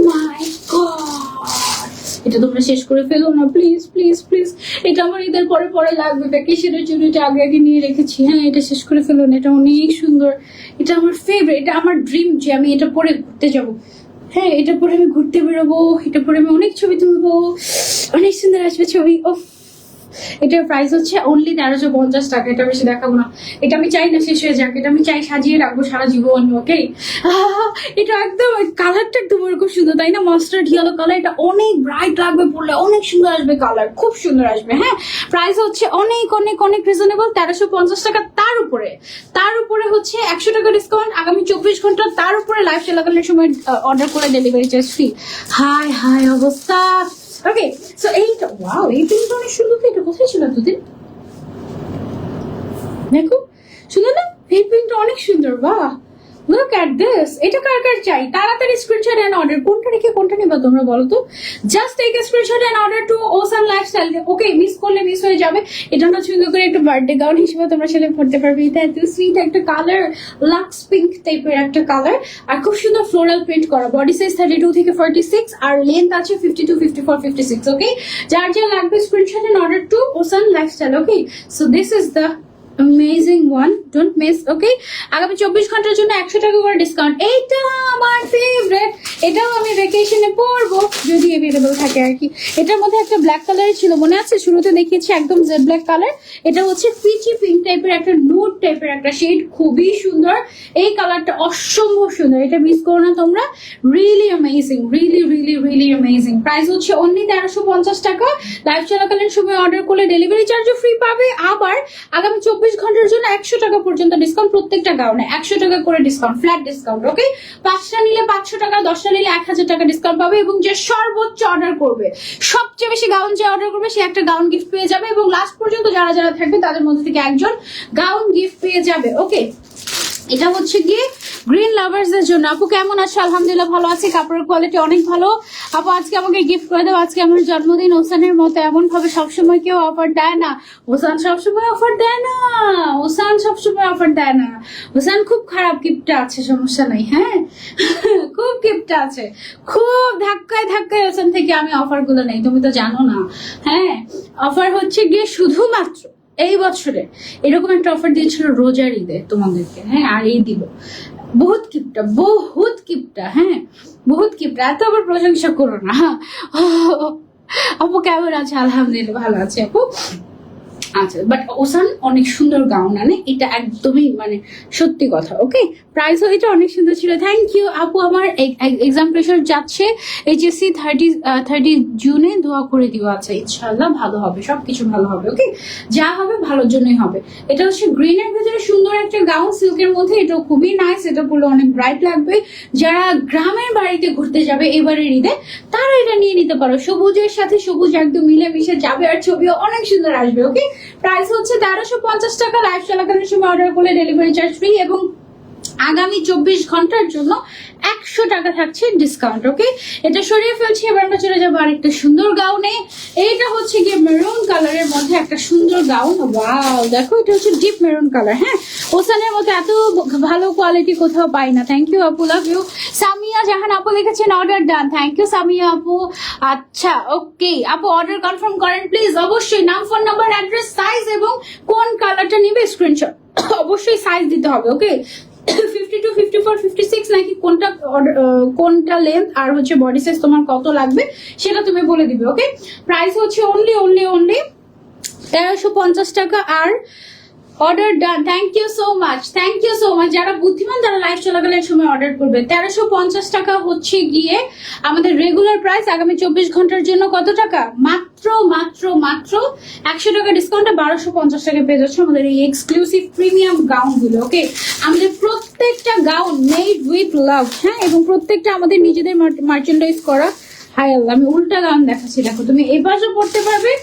মাই গড, এটা তোমরা শেষ করে ফেলো না প্লিজ প্লিজ প্লিজ। এটা আমার ঈদের পরে পরে লাগবে, ভ্যাকেশনের জন্য এটা আগে আগে নিয়ে রেখেছি। হ্যাঁ, এটা শেষ করে ফেলো না, এটা অনেক সুন্দর, এটা আমার ফেভারিট, এটা আমার ড্রিম যে আমি এটা পরে ঘুরতে যাবো। হ্যাঁ, এটা পরে আমি ঘুরতে বেরোবো, এটা পরে আমি অনেক ছবি তুলবো, অনেক সুন্দর আসবে ছবি। ও, এটার প্রাইস হচ্ছে অনলি 1350 টাকা। এটা বেশি দেখাবো না, এটা আমি চাই না শেষ হয়ে যাক, এটা আমি চাই সাজিয়ে রাখবো সারা জীবন। ওকে, এটা একদম কালারটা একদম ওরকম সুন্দর, তাই না? মাস্টার্ড ইয়েলো কালার, এটা অনেক ব্রাইট লাগবে পরলে, অনেক সুন্দর আসবে কালার, খুব সুন্দর আসবে। হ্যাঁ, প্রাইস হচ্ছে অনেক অনেক অনেক রিজনেবল, 1350 টাকা। তার উপরে হচ্ছে 100 টাকা ডিসকাউন্ট আগামী 24 ঘন্টা, তার উপরে লাইভ চলাকালীন সময় অর্ডার করে delivery charge free. High high অবস্থা। ওকে, সো এইটা, ওয়াও, এই পিঙ্কটা অনেক সুন্দর। এটা কোথায় ছিল এতদিন? দেখো, সুন্দর না? এই পিঙ্কটা অনেক সুন্দর, বাহ, লুক এট দিস। এটা কার কার চাই? তাড়াতাড়ি স্ক্রিনশট এন্ড অর্ডার। কোনটা রেখে কোনটা নিবা তোমরা বলো তো? Just take a screenshot and order to ocean lifestyle. Okay, miss করলে মিস হয়ে যাবে। এটা না সুন্দর করে একটা বার্থডে গাউন হিসেবে তোমরা সেলিব্রেট করতে পারবে। এটা এত সুইট একটা কালার, লাক্স পিঙ্ক টাইপের একটা কালার, আর খুব সুন্দর ফ্লোরাল প্রিন্ট করা। বডি সাইজ 32 থেকে 46, আর লেন্থ আছে 52, 54, 56। ওকে, যার যা লাগবে screenshot and order to ocean lifestyle. Okay, so this is the amazing one, don't miss. Okay, আগামী 24 ঘন্টার জন্য 100 টাকা করে ডিসকাউন্ট। এইটা আমার ফেভারিট, এটাও আমি ভ্যাকেশনে পরবো যদি अवेलेबल থাকে আর কি। এটার মধ্যে একটা ব্ল্যাক কালার ছিল, মনে আছে? শুরুতে দেখিয়েছি একদম জেড ব্ল্যাক কালার। এটা হচ্ছে পিচি পিঙ্ক টাইপের একটা নুড টাইপের একটা শেড, খুবই সুন্দর। এই কালারটা অসম্ভব সুন্দর, এটা মিস করো না তোমরা। Really amazing, really really really amazing. Price হচ্ছে অনলি 1350 টাকা। লাইভ চলাকালীন সময় অর্ডার করলে ডেলিভারি চার্জও ফ্রি পাবে। আবার আগামী 24 ঘন্টার জন্য 100 টাকা পর্যন্ত ডিসকাউন্ট, প্রত্যেকটা গাউনে 100 টাকা করে ডিসকাউন্ট, ফ্ল্যাট ডিসকাউন্ট। ওকে, 5টা নিলে 500 টাকা, 10টা নিলে 1000 টাকা ডিসকাউন্ট পাবে। এবং যে সর্বোচ্চ অর্ডার করবে, সবচেয়ে বেশি গাউন যে অর্ডার করবে, সে একটা গাউন গিফট পেয়ে যাবে। এবং লাস্ট পর্যন্ত যারা যারা থাকবে তাদের মধ্যে থেকে একজন গাউন গিফট পেয়ে যাবে। ওকে, এটা হচ্ছে গিয়ে গ্রিন লাভার্সদের জন্য। আপু কেমন আছো? আলহামদুলিল্লাহ ভালো আছি, কাপড়ের কোয়ালিটি অনেক ভালো। আপু আজকে আমাকে গিফট করে দাও, আজকে আমার জন্মদিন। ওসানের মতো এমন ভাবে সবসময় কেউ অফার দেয় না। ওসান সবসময় অফার দেয় না, ওসান সবসময় অফার দেয় না। ওসান খুব খারাপ গিফটটা আছে, সমস্যা নাই। হ্যাঁ, খুব গিফটটা আছে, খুব ধাক্কায় ধাক্কায় ওসান থেকে আমি অফার গুলো নেই, তুমি তো জানো না। হ্যাঁ, অফার হচ্ছে গিয়ে শুধুমাত্র এই বছরে এরকম একটা অফার দিয়েছিল রোজার ঈদে তোমাদেরকে। হ্যাঁ, আর এই দিব বহুত কিপটা, বহুত কিপটা। হ্যাঁ, বহুত কিপটা, এত আবার প্রশংসা করো না। আপু কেমন আছে? আলহামদুলিল্লাহ ভালো আছে আপু। আচ্ছা, বাট ওসান অনেক সুন্দর গাউন আনে, এটা একদমই মানে সত্যি কথা। ওকে, প্রাইসও এটা অনেক সুন্দর ছিল। থ্যাংক ইউ আপু। আমার এক্সাম প্রেশার যাচ্ছে, এইচএসসি 30 জুনে, দোয়া করে দিও। আচ্ছা, ইনশাআল্লাহ ভালো হবে, সবকিছু ভালো হবে। ওকে, যা হবে ভালোর জন্যই হবে। এটা হচ্ছে গ্রিনের ভিতরে সুন্দর একটা গাউন, সিল্কের মধ্যে, এটা খুবই নাইস। এটা পরলে অনেক ব্রাইট লাগবে। যারা গ্রামের বাড়িতে ঘুরতে যাবে এবারের ঈদে, তারা এটা নিয়ে নিতে পারো। সবুজের সাথে সবুজ একদম মিলে মিশে যাবে, আর ছবিও অনেক সুন্দর আসবে। ওকে, প্রাইস হচ্ছে 1350 টাকা। লাইভ চলাকালীন সময় অর্ডার করলে ডেলিভারি চার্জ ফ্রি, এবং আগামী 24 ঘন্টার জন্য 100 টাকা থাকছে ডিসকাউন্ট। ওকে, এটা সরিয়ে ফেলছি, এবার আমরা চলে যাবো আরেকটা সুন্দর গাউনে। এইটা হচ্ছে গিয়ে মেরুন কালারের মধ্যে একটা সুন্দর গাউন। ওয়াও, দেখো, এটা হচ্ছে ডিপ মেরুন কালার। হ্যাঁ, ওসানের মতো এত ভালো কোয়ালিটি কোথাও পাই না। থ্যাংক ইউ আপু, লাভ ইউ। সামিয়া জাহান আপু লিখেছেন order done, thank you Samiya আপু। আচ্ছা ওকে আপু, অর্ডার কনফার্ম করেন প্লিজ, অবশ্যই নাম, ফোন নাম্বার, অ্যাড্রেস, সাইজ এবং কোন কালারটা নিবে স্ক্রিনশট অবশ্যই সাইজ দিতে হবে। ওকে 52, 54, 56 নাকি কোনটা লেন্থ আর হচ্ছে বডি সাইজ তোমার কত লাগবে সেটা তুমি বলে দিবে। ওকে প্রাইস হচ্ছে অনলি 1350 টাকা। আর order done, thank you so much, thank you so much. যারা বুদ্ধিমান তারা লাইভ চলাকালীন সময় অর্ডার করবে। 1350 টাকা হচ্ছে গিয়ে আমাদের রেগুলার প্রাইস। আগামী 24 ঘন্টার জন্য কত টাকা? মাত্র মাত্র মাত্র 100 টাকা ডিসকাউন্টে 1250 টাকা পেয়ে যাচ্ছে আমাদের এই এক্সক্লুসিভ প্রিমিয়াম গাউন গুলো। ওকে আমাদের প্রত্যেকটা গাউন মেড উইথ লাভ, হ্যাঁ, এবং প্রত্যেকটা আমাদের নিজেদের মার্চেন্ডাইজ করা। হাই আল্লাহ, আমি উল্টা গাউন দেখাচ্ছি, দেখো তুমি এই পাশেও পড়তে পারবে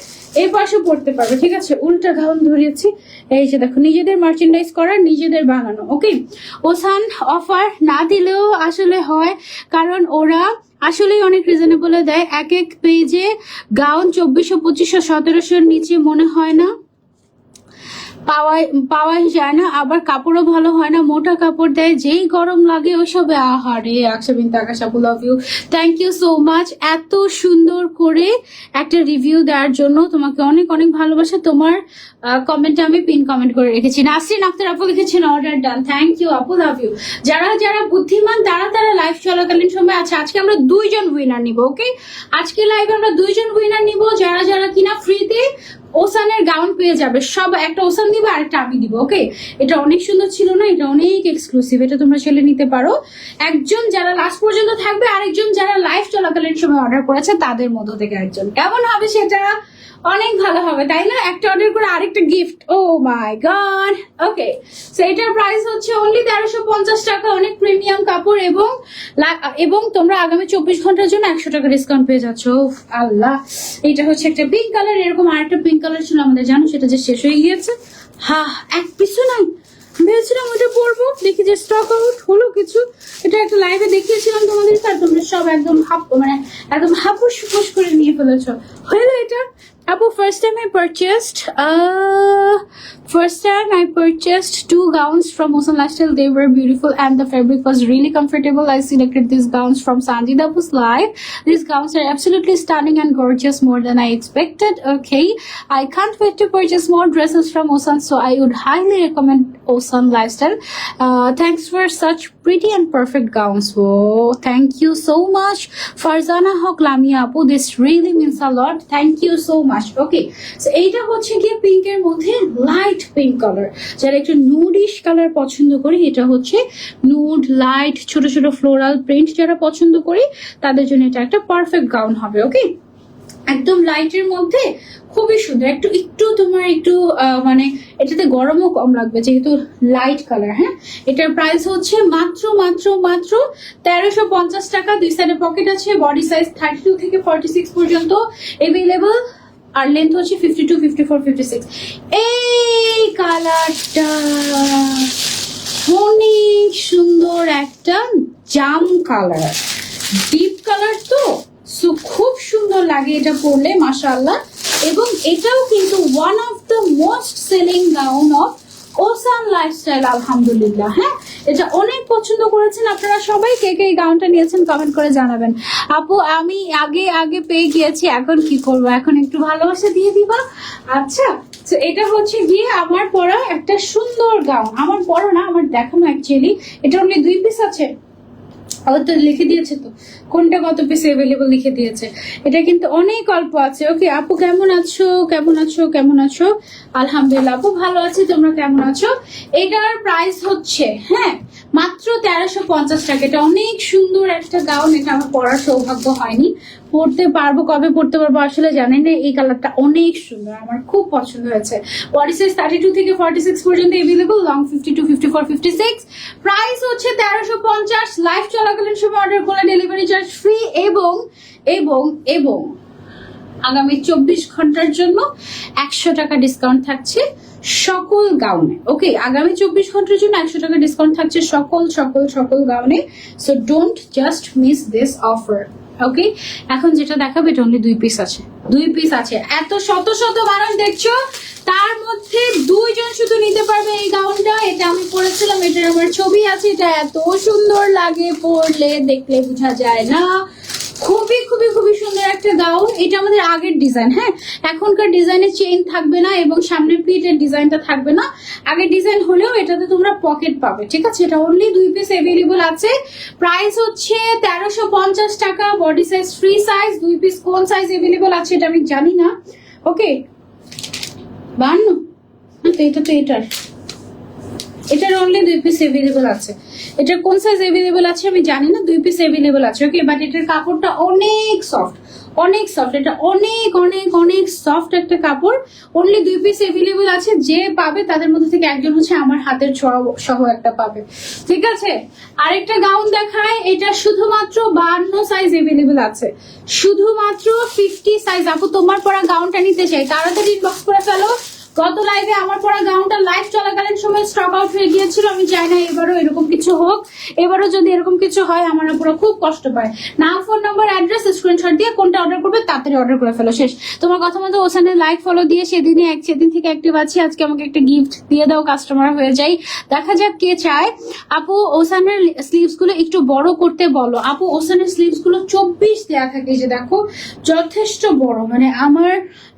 এই পাশে পড়তে পারবে, ঠিক আছে? উল্টা গাউন ধরিয়েছি, এই যে দেখো নিজেদের মার্চেন্ডাইজ করা, নিজেদের বানানো। ওকে ওসান অফার না দিলেও আসলে হয়, কারণ ওরা আসলেই অনেক রিজনেবলে দেয়। এক এক পেজে গাউন 2400, 2500, 1700 নিচে মনে হয় না পাওয়াই যায় না। আবার কাপড়ও ভালো হয় না, মোটা কাপড় দেয়, যেই গরম লাগে ওইসবে। আহারে আকশাবিন আকাশ আপু, love you, thank you so much এত সুন্দর করে একটা রিভিউ দেওয়ার জন্য। তোমাকে অনেক অনেক ভালোবাসা। তোমার কমেন্টে আমি পিন কমেন্ট করে রেখেছি। নাসরিন আক্তার আপু লিখেছেন অর্ডার ডান, থ্যাংক ইউ আপু, লাভ ইউ। যারা যারা বুদ্ধিমান তারা তারা লাইভ চলাকালীন সময় আছে। আজকে আমরা 2 জন উইনার নিব। ওকে আজকে লাইভে আমরা 2 জন উইনার নিব, যারা যারা কিনা ফ্রিতে ওসানের গাউন পেয়ে যাবে। সব একটা ওসান দিবে আর একটা আমি দিব। ওকে এটা অনেক সুন্দর ছিল না? এটা অনেক এক্সক্লুসিভ, এটা তোমরা চলে নিতে পারো। একজন যারা লাস্ট পর্যন্ত থাকবে, আরেকজন যারা লাইভ চলাকালীন সময় অর্ডার করেছে তাদের মধ্য থেকে একজন। কেমন হবে সেটা? অনেক ভালো হবে, তাই না? একটা অর্ডার করে আরেকটা gift. O my god. Okay so এটার প্রাইস হচ্ছে অনলি 1350 টাকা। অনেক প্রিমিয়াম কাপড় এবং তোমরা আগামী 24 ঘন্টার জন্য 100 টাকা ডিসকাউন্ট পেয়ে যাচ্ছ। আল্লাহ, এটা হচ্ছে একটা পিঙ্ক কালার। এরকম আরেকটা পিঙ্ক কালার ছিল আমাদের, জানো সেটা যে শেষ হয়ে গিয়েছে। এক পিছু নাই, ভেবেছিলাম ওটা পরবো, দেখি যে স্টক আউট হলো কিছু। এটা একটা লাইভে দেখিয়েছিলাম তোমাদের, আর তোমরা সব একদম একদম হাপুস ফুস করে নিয়ে ফেলেছো। হলো এটা আপু। First time I purchased 2 gowns from Osan Lifestyle. They were beautiful and the fabric was really comfortable. I selected these gowns from Sanjid Apu's live. These gowns are absolutely stunning and gorgeous, more than I expected. Okay, I can't wait to purchase more dresses from Osan, so I would highly recommend Osan Lifestyle. Thanks for such pretty and perfect gowns. Whoa, thank you so much. Farzana Haq Lamia Apu, this really means a lot. Thank you so much. Okay so এইটা হচ্ছে গিয়ে পিঙ্কের মধ্যে light pink colour. যারা একটু নুডিশ colour পছন্দ করি, এটা হচ্ছে নুড লাইট ছোট ছোট ফ্লোরাল প্রিন্ট যারা পছন্দ করি তাদের জন্য এটা একটা পারফেক্ট গাউন হবে। ওকে একদম লাইটের মধ্যে খুবই সুন্দর। একটু তোমার একটু মানে এটাতে গরমও কম লাগবে যেহেতু লাইট কালার। হ্যাঁ এটার প্রাইস হচ্ছে মাত্র মাত্র মাত্র 1350 টাকা। 2 সাইডে পকেট আছে, বডি সাইজ 32 থেকে 46 পর্যন্ত এভেলেবল, আর লেন্থ হচ্ছে 52, 54, 56। এই কালারটা অনেক সুন্দর, একটা জাম কালার, ডিপ কালার তো, সো খুব সুন্দর লাগে এটা পরলে মাশাআল্লাহ। এবং এটাও কিন্তু one of the most selling gown of ocean lifestyle, আলহামদুলিল্লাহ। হ্যাঁ এটা অনেক পছন্দ করেছেন আপনারা সবাই। কে কে এই গাউনটা নিয়েছেন কমেন্ট করে জানাবেন। আপু আমি আগে পেয়ে গিয়েছি, এখন কি করবো? এখন একটু ভালোবাসা দিয়ে দিবা। আচ্ছা তো এটা হচ্ছে গিয়ে আমার পরা একটা সুন্দর গাউন। আমার পরা না, আমার দেখানো অ্যাকচুয়ালি। এটা অনলি 2 পিস আছে। তো লিখে দিয়েছে তো কোনটা কত পিস অ্যাভেলেবল লিখে দিয়েছে। এটা কিন্তু অনেক অল্প আছে। ওকে আপু কেমন আছো? কেমন আছো? আলহামদুলিল্লাহ আপু ভালো আছি, তোমরা কেমন আছো? এটার প্রাইস হচ্ছে হ্যাঁ মাত্র 1350 টাকা। এটা অনেক সুন্দর একটা গাউন। এটা আমার পরার সৌভাগ্য হয়নি, পড়তে পারবো, কবে পড়তে পারবো আসলে জানি না। এই কালারটা অনেক সুন্দর, আমার খুব পছন্দ হয়েছে। বডি সাইজ 32 থেকে 46 পর্যন্ত अवेलेबल, লং 52, 54, 56। প্রাইস হচ্ছে 1350। লাইভ চলাকালীন সময় অর্ডার করলে ডেলিভারি চার্জ ফ্রি এবং এবং এবং আগামী 24 ঘন্টার জন্য 100 টাকা ডিসকাউন্ট থাকছে সকল গাউনে। ওকে আগামী 24 ঘন্টার জন্য 100 টাকা ডিসকাউন্ট থাকছে সকল গাউনে। So don't just miss this offer. Okay এখন যেটা দেখাবো এটা অনলি 2 পিস আছে। এত শত শত মানুষ দেখছো, তার মধ্যে 2 জন শুধু নিতে পারবে এই গাউনটা। এটা আমি পরেছিলাম, এটার আমার ছবি আছে। এটা এত সুন্দর লাগে, পরলে দেখলে বোঝা যায় না। খুবই খুবই খুবই সুন্দর একটা গাউন। এটা আমাদের আগের ডিজাইন, হ্যাঁ, এখনকার ডিজাইনে চেইন থাকবে না এবং সামনের প্লিটের ডিজাইনটা থাকবে না। আগের ডিজাইন হলেও এটাতে তোমরা পকেট পাবে, ঠিক আছে। এটা অনলি 2 পিস অ্যাভেলেবল আছে। প্রাইস হচ্ছে 1350 টাকা। Body size free size. 2 piece কোন সাইজ অ্যাভেলেবল আছে এটা আমি জানি না। ওকে, 52 তো এটা তো এটার অনলি 2 পিস অ্যাভেলেবল আছে। এটার কোন সাইজ অ্যাভেলেবল আছে আমি জানি না। 2 পিস অ্যাভেলেবল আছে। ওকে, বাট এটার কাপড়টা অনেক সফট, অনেক সফট। এটা অনেক অনেক অনেক সফট একটা কাপড়। অনলি 2 পিস অ্যাভেলেবল আছে। যে পাবে তাদের মধ্যে থেকে একজন হচ্ছে আমার হাতের ছোঁয়া সহ একটা পাবে, ঠিক আছে। আরেকটা গাউন দেখায়। এটা শুধুমাত্র 52 সাইজ অ্যাভেলেবল আছে, শুধুমাত্র 50 সাইজ। আপু তোমার পরা গাউনটা নিতে চাই, তাড়াতাড়ি ইনবক্স করে ফেলো। গত লাইভে আমার পরা গাউনটা লাইভ চলাকালীন সময় স্টক আউট হয়ে গিয়েছিল। আমি চাই না এবারও এরকম কিছু হোক। এবারও যদি এরকম কিছু হয় আমার পুরো খুব কষ্ট পায়। নাম, ফোন নাম্বার, অ্যাড্রেস স্ক্রিনশট দিয়ে কোনটা অর্ডার করবে তাড়াতাড়ি অর্ডার করে ফেলো। শেষ। তোমার কথা মতো ওখানে লাইক ফলো দিয়ে সেদিন থেকে অ্যাক্টিভ আছি। আজকে আমাকে একটা গিফট দিয়ে দাও, কাস্টমার হয়ে যাই। দেখা যাক কে চায়। আপু ওসানের স্লিভস গুলো একটু বড় করতে বলো। আপু ওসানের স্লিভস গুলো 24 দেওয়া থাকে, যে দেখো যথেষ্ট বড়, মানে আমার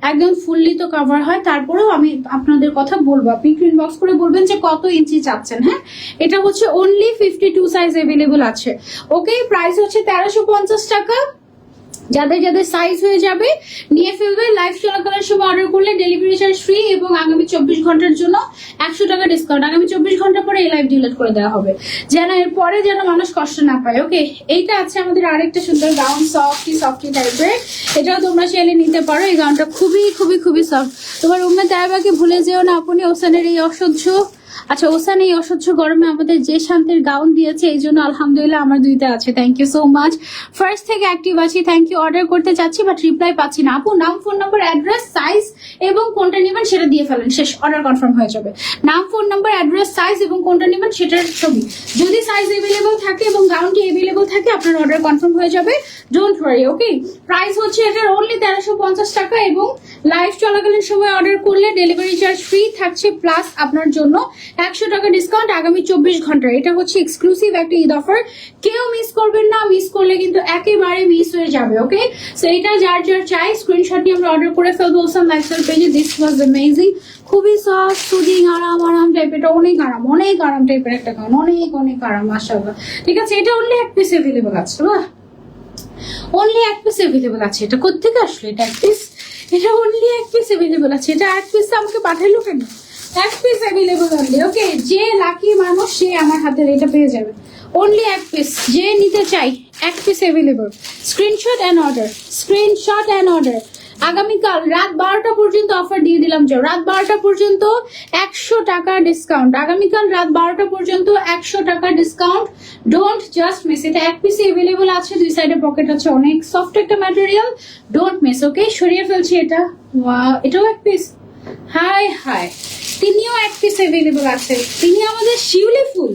একদম ফুললি তো কভার হয়। তারপরেও আমি আপনাদের কথা বলবো, আপনি ইনবক্স করে বলবেন যে কত ইঞ্চি চাচ্ছেন। হ্যাঁ, এটা হচ্ছে অনলি 52 সাইজ অ্যাভেলেবল আছে। ওকে, প্রাইস হচ্ছে 1350 টাকা। যাদের যাদের সাইজ হয়ে যাবে নিয়ে ফেলবে। লাইভ চলাকালীন সময় অর্ডার করলে ডেলিভারি চার্জ ফ্রি এবং আগামী 24 ঘন্টার জন্য 100 টাকা ডিসকাউন্ট। আগামী 24 ঘন্টা পরে এই লাইভ ডিলিট করে দেওয়া হবে, যেন এর পরে যেন মানুষ কষ্ট না পায়। ওকে, এইটা আছে আমাদের আরেকটা সুন্দর গাউন, সফটি টাইপের। এটাও তোমরা চাইলে নিতে পারো। এই গাউনটা খুবই খুবই খুবই সফট। তোমার উম্মে তাইবাকে ভুলে যেও না আপনি। ওসানের এই অসহ্য, আচ্ছা ওসান এই অসহ্য গরমে আমাদের যে শান্তির গাউন দিয়েছে, এই জন্য আলহামদুলিল্লাহ আমার 2টা আছে। Thank you so much. First থেকে অ্যাক্টিভ আছি, থ্যাংক ইউ। অর্ডার করতে চাচ্ছি বাট রিপ্লাই পাচ্ছি না। আপু নাম, ফোন নাম্বার, অ্যাড্রেস, সাইজ এবং কোনটা নেবেন সেটা দিয়ে ফেলেন, শেষ। অর্ডার কনফার্ম হয়ে যাবে। নাম, ফোন নাম্বার, অ্যাড্রেস, সাইজ এবং কোনটা নেবেন সেটার ছবি। যদি সাইজ এভেলেবল থাকে এবং গাউনটি এভেলেবল থাকে আপনার অর্ডার কনফার্ম হয়ে যাবে। Don't worry. ওকে, প্রাইস হচ্ছে এটার অনলি 1350 টাকা এবং লাইভ চলাকালীন সময় অর্ডার করলে ডেলিভারি চার্জ ফ্রি থাকছে, প্লাস আপনার জন্য 100 টাকা ডিসকাউন্ট আগামী 24 ঘন্টা। এটা হচ্ছে এক্সক্লুসিভ একটা ঈদ অফার, কেউ মিস করবেন না। মিস করলে কিন্তু একেবারে মিস হয়ে যাবে। ওকে, সো এটা যার যার চাই স্ক্রিনশট নিয়ে আমরা অর্ডার করে ফেলবো ওসান লাইফস্টাইল পেজে। দিস ওয়াজ অ্যামেজিং, খুবই সফট, সুদিং, আরাম টাইপ। এটা অনেক আরাম টাইপের একটা গাউন, অনেক আরাম, মাশাআল্লাহ। ঠিক আছে, এটা অনলি 1 পিস অ্যাভেলেবল আছে। বাহ, অনলি 1 পিস অ্যাভেলেবল আছে। এটা কোত্থেকে আসলো? এটা 1 পিস, এটা অনলি 1 পিস অ্যাভেলেবল আছে। এটা 1 পিস আমাকে পাঠাইলো কেন? 1 পিস অ্যাভেলেবল অনলি। ওকে, যে লাকি মানুষ সে আমার হাতের এটা পেয়ে যাবে। অনলি 1 পিস, যে নিতে চাই 1 piece available. Screenshot and order. আগামীকাল রাত 12টা পর্যন্ত অফার দিয়ে দিলাম, যে রাত 12টা পর্যন্ত 100 টাকা ডিসকাউন্ট। আগামীকাল রাত 12টা পর্যন্ত 100 টাকা ডিসকাউন্ট। Don't just miss. এটা 1 পিস অ্যাভেলেবল আছে, 2 সাইডে পকেট আছে, অনেক সফট একটা ম্যাটেরিয়াল। Don't miss. ওকে, সরিয়ে ফেলছি এটা। এটাও 1 পিস। হাই, তিনিও 1 পিস অ্যাভেলেবল আছে। তিনি আমাদের শিউলি ফুল।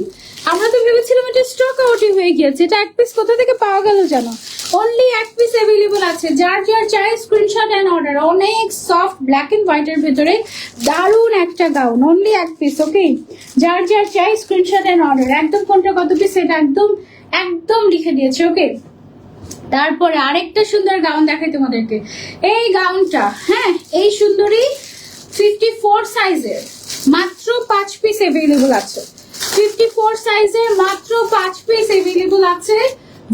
আমরা তো ভেবেছিলাম এটা স্টক আউটই হয়ে গিয়েছে। এটা 1 পিস কোথা থেকে পাওয়া গেল জানো? অনলি 1 পিস অ্যাভেলেবল আছে। যার যার চাই স্ক্রিনশট এন্ড অর্ডার। অনেক সফট ব্ল্যাক এন্ড হোয়াইট এর ভেতরে দারুন একটা গাউন, অনলি 1 পিস। ওকে, যার যার চাই স্ক্রিনশট এন্ড অর্ডার। একদম কোনটা কত পিস এটা একদম লিখে দিয়েছে। ওকে, তারপরে আরেকটা সুন্দর গাউন দেখাই তোমাদেরকে। এই গাউনটা, হ্যাঁ, এই সুন্দরী 54 সাইজের মাত্র 5 পিস অ্যাভেলেবল আছে। 54 সাইজের মাত্র 5 পিস অ্যাভেলেবল আছে।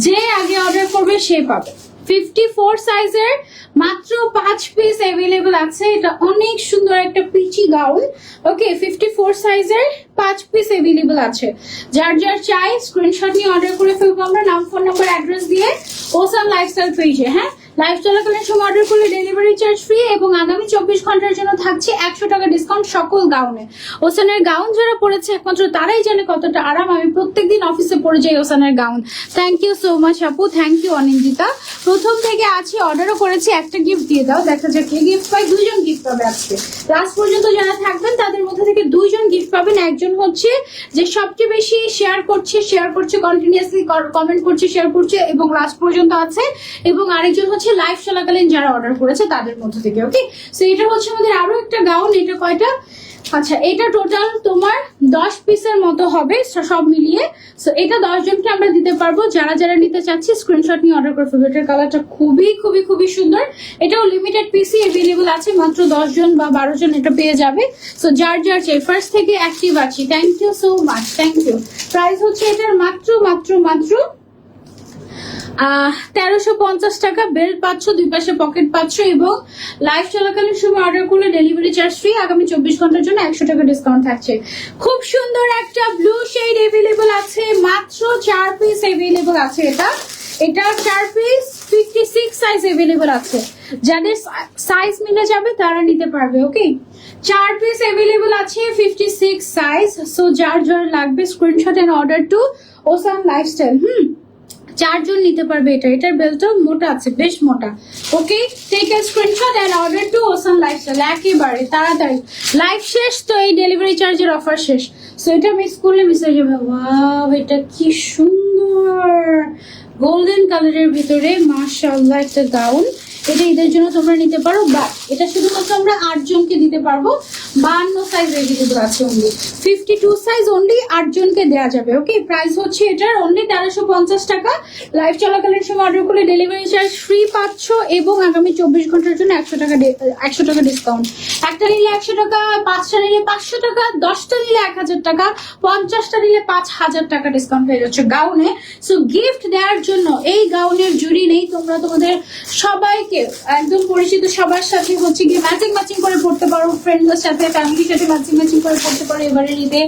যে আগে অর্ডার করবে সে পাবে। 54 সাইজের মাত্র 5 পিস অ্যাভেলেবল আছে। এটা অনেক সুন্দর একটা পিচি গাউন। ওকে, 54 সাইজের 5 পিস অ্যাভেলেবল আছে। যার যার চাই স্ক্রিনশট নিয়ে অর্ডার করে ফেলবো আমরা, নাম, ফোন নাম্বার, অ্যাড্রেস দিয়ে ওসান লাইফস্টাইল পেজে। হ্যাঁ, লাইভ চলাকালীন সময় অর্ডার করলে ডেলিভারি চার্জ ফ্রি এবং আগামী 24 ঘন্টার জন্য থাকছে 100 টাকা ডিসকাউন্ট সকল গাউনে। ওসানের গাউন যারা পরেছে একমাত্র তারাই জানে কতটা আরাম। আমি প্রত্যেকদিন অফিসে পরে যাই ওসানের gown. Thank you so much আপু, থ্যাংক ইউ অনিন্দিতা। প্রথম থেকে আছি, অর্ডারও করেছি। একটা গিফট দিয়ে দাও, দেখা যাক কে গিফট পাই। 2 জন গিফট পাবে আজকে। লাস্ট পর্যন্ত যারা থাকবেন তাদের মধ্যে থেকে 2 জন গিফট পাবেন। একজন হচ্ছে যে সবচেয়ে বেশি শেয়ার করছে কন্টিনিউয়াসলি, কমেন্ট করছে, শেয়ার করছে এবং লাস্ট পর্যন্ত আছে, এবং আরেকজন হচ্ছে লাইভ চলাকালীন যারা অর্ডার করেছে তাদের মধ্যে থেকে। ওকে, সো এটা হচ্ছে আমাদের আরো একটা গাউন। এটা কয়টা? আচ্ছা, এটা টোটাল তোমার 10 পিসের মতো হবে সব মিলিয়ে। সো এটা 10 জনকে আমরা দিতে পারবো। যারা যারা নিতে চাচ্ছি স্ক্রিনশট নিয়ে অর্ডার করে ফেলবে। এটার কালারটা খুবই খুবই খুবই সুন্দর। এটাও লিমিটেড পিসই অ্যাভেলেবল আছে, মাত্র 10 জন বা 12 জন এটা পেয়ে যাবে। সো যার যার চাই ফার্স্ট থেকে অ্যাক্টিভ আছি। Thank you so much, thank you. Price হচ্ছে এটার মাত্র মাত্র মাত্র 1350 টাকা। বেল্ট পাচ্ছ, দুই পাশে পকেট পাচ্ছ এবং লাইভ চলাকালীন সময় অর্ডার করলে ডেলিভারি চার্জ ফ্রি। আগামী 24 ঘন্টার জন্য 100 টাকা ডিসকাউন্ট থাকছে। খুব সুন্দর একটা ব্লু শেড অ্যাভেলেবল আছে, মাত্র 4 পিস অ্যাভেলেবল আছে। এটা 4 পিস 56 সাইজ অ্যাভেলেবল আছে। যাদের সাইজ মিলে যাবে তারা নিতে পারবে। ওকে, 4 পিস অ্যাভেলেবল আছে 56 সাইজ। সো যার যার লাগবে screenshot and order to ocean lifestyle. 4 জন নিতে পারবে। এটার বেল্টটাও মোটা আছে, বেশ মোটা। Okay, take a screenshot and order to ocean lifestyle. একেবারে তাড়াতাড়ি লাইভ শেষ তো, এই ডেলিভারি চার্জের অফার শেষ। সো এটা মিস করলে মিস হয়ে যাবে। ওয়াও, এটা কি সুন্দর গোল্ডেন কালারের ভিতরে, মাশাআল্লাহ একটা গাউন। এটা ঈদের জন্য তোমরা নিতে পারো, বাট এটা শুধুমাত্র আমরা 8 জনকে দিতে পারবো। 52 সাইজ অ্যাভেলেবল আছে, অনলি 52 সাইজ, অনলি 8 জনকে দেওয়া যাবে। ওকে, প্রাইস হচ্ছে এটার অনলি 1350 টাকা। লাইভ চলাকালীন সময় অর্ডার করলে ডেলিভারি চার্জ ফ্রি পাচ্ছ এবং আগামী 24 ঘন্টার জন্য 100 টাকা ডিসকাউন্ট। একটা নিলে 100 টাকা, 5টা নিলে 500 টাকা, 10টা নিলে 1000 টাকা, 50টা নিলে 5000 টাকা ডিসকাউন্ট হয়ে যাচ্ছে গাউনে। সো গিফট দেওয়ার জন্য এই গাউনের জুড়ি নেই। তোমরা তোমাদের সবাইকে একদম পরিচিত সবার সাথে হচ্ছে গিয়ে ম্যাচিং করে পড়তে পারো, ফ্রেন্ডদের সাথে, ফ্যামিলির সাথে ম্যাচিং করে পড়তে পারো এবারে ঈদে।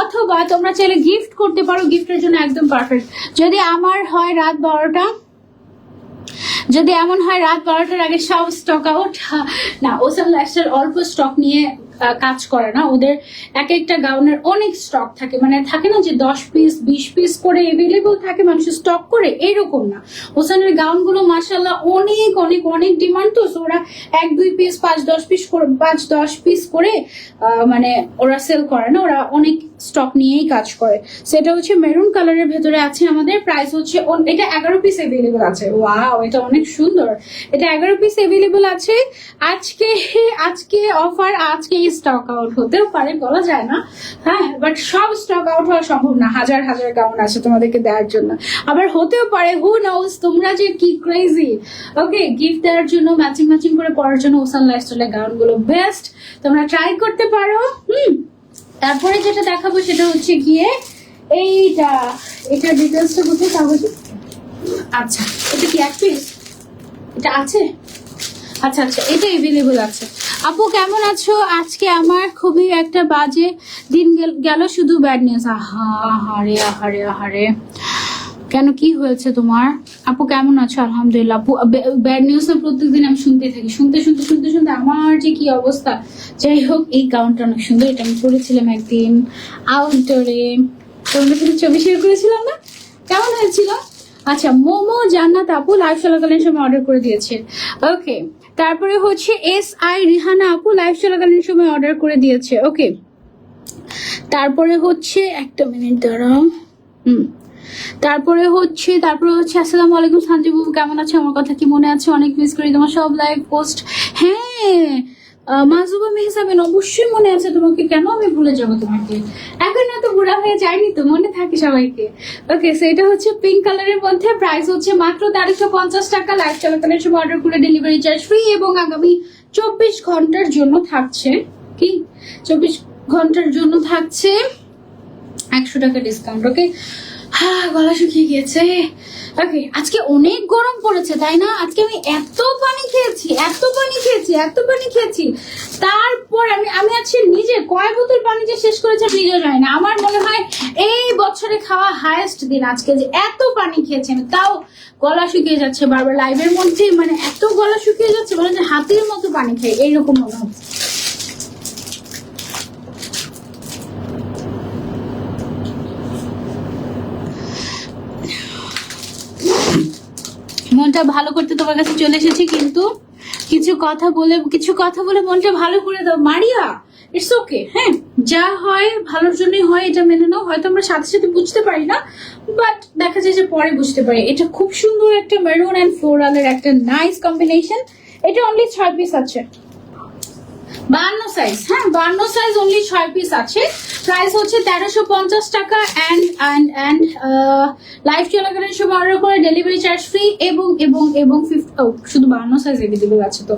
অথবা তোমরা চাইলে গিফট করতে পারো, গিফটের জন্য একদম পারফেক্ট। যদি আমার হয় রাত 12টা, যদি এমন হয় রাত 12টার আগে সব স্টক আউট, না ওসান লাইফস্টাইল অল্প স্টক নিয়ে কাজ করে না। ওদের এক একটা গাউনের অনেক স্টক থাকে, মানে থাকে না যে 10 পিস 20 পিস করে এভেলেবল থাকে, মানুষ স্টক করে, এরকম না। ওসানের গাউন গুলো মাশাআল্লাহ অনেক অনেক অনেক ডিমান্ড। তো ওরা 1-2 পিস 5-10 পিস করে 5-10 পিস করে মানে ওরা সেল করে না, ওরা অনেক স্টক নিয়েই কাজ করে। সেটা হচ্ছে মেরুন কালারের ভেতরে আছে আমাদের। প্রাইস হচ্ছে এটা 11 পিস অ্যাভেলেবল আছে। ওয়াও, এটা অনেক সুন্দর। এটা 11 পিস অ্যাভেলেবল আছে। আজকে অফার, আজকে স্টক আউট হতেও পারে, বলা যায় না। হ্যাঁ, বাট সব স্টক আউট হওয়া সম্ভব না। হাজার হাজার গাউন আছে তোমাদেরকে দেওয়ার জন্য, আবার হতেও পারে, হু নোস। তোমরা যে কি ক্রেজি। ওকে, গিফট দেওয়ার জন্য, ম্যাচিং করে পরার জন্য ওসান লাইফস্টাইলের গাউন গুলো বেস্ট। তোমরা ট্রাই করতে পারো। তারপরে যেটা দেখাবো সেটা হচ্ছে গিয়ে এটা ডিটেলসটা কোথায় কাগজে? আচ্ছা, এটা কি এক পিস? এটা আছে? আচ্ছা, এটা এভেলেবল আছে। আপু কেমন আছো? আজকে আমার খুবই একটা বাজে দিন গেল, শুধু ব্যাড নিউজ। আহারে, কেন, কি হয়েছে তোমার? আপু কেমন আছো? আলহামদুলিল্লাহ। আপু ব্যাড নিউজ না প্রত্যেকদিন আমি শুনতে থাকি, শুনতে আমার যে কি অবস্থা। যাই হোক, এই গাউনটা অনেক সুন্দর। এটা আমি পরেছিলাম একদিন আউটডোরে, তোমাদের সাথে ছবি শেয়ার করেছিলাম না? কেমন হয়েছিল? আচ্ছা, মোমো জান্নাত আপু লাইভ চলাকালীন সময় অর্ডার করে দিয়েছে। ওকে, তারপরে হচ্ছে SI রিহানা আপু লাইভ চলাকালীন সময় অর্ডার করে দিয়েছে। ওকে, তারপরে হচ্ছে একটা মিনিট দাঁড়াও। তারপরে হচ্ছে আসসালামু আলাইকুম সানজিব বাবু, কেমন আছে? আমার কথা কি মনে আছে? অনেক মিস করি তোমার সব লাইভ পোস্ট। হ্যাঁ, মাজুবা মেহসাবিন, অবশ্যই মনে আছে তোমাকে, কেন আমি ভুলে যাবো তোমাকে? এখন এত বুড়া হয়ে যায়নি তো, মনে থাকে সবাইকে। ওকে, সেটা হচ্ছে পিঙ্ক কালারের মধ্যে। প্রাইস হচ্ছে মাত্র 1350 টাকা। লাইভ চলাকালীন সময় অর্ডার করে ডেলিভারি চার্জ ফ্রি এবং আগামী 24 ঘন্টার জন্য থাকছে 100 টাকা ডিসকাউন্ট। ওকে, গলা শুকিয়ে গিয়েছে। ওকে, আজকে অনেক গরম পড়েছে, তাই না? আজকে আমি এত পানি খেয়েছি। তারপর আমি আজকে নিজে কয় বোতল পানি যে শেষ করেছে নিজেও জানি না। আমার মনে হয় এই বছরে খাওয়া হাইয়েস্ট দিন আজকে, যে এত পানি খেয়েছি আমি, তাও গলা শুকিয়ে যাচ্ছে বারবার লাইভের মধ্যে। মানে এত গলা শুকিয়ে যাচ্ছে, বলে যে হাতির মতো পানি খাই, এইরকম মনে হচ্ছে। মনটা ভালো করতে তোমার কাছে চলে এসেছি, কিন্তু কিছু কথা বলে মনটা ভালো করে দাও মারিয়া। ইটস ওকে, হ্যাঁ, যা হয় ভালোর জন্যই হয়, এটা মেনে নাও। হয়তো আমরা সাথে বুঝতে পারি না, বাট দেখা যায় যে পরে বুঝতে পারি। এটা খুব সুন্দর একটা মেরুন অ্যান্ড ফ্লোরালের একটা নাইস কম্বিনেশন। এটা অনলি 6 পিস আছে, 52 সাইজ, হ্যাঁ 52 সাইজ অনলি 6 পিস আছে। প্রাইস হচ্ছে 1350 টাকা। এন্ড লাইভ চলাকালীন সময় অর্ডার করে ডেলিভারি চার্জ ফ্রি এবং এবং এবং 50 শুধু 52 সাইজ এভেলেবল আছে তো।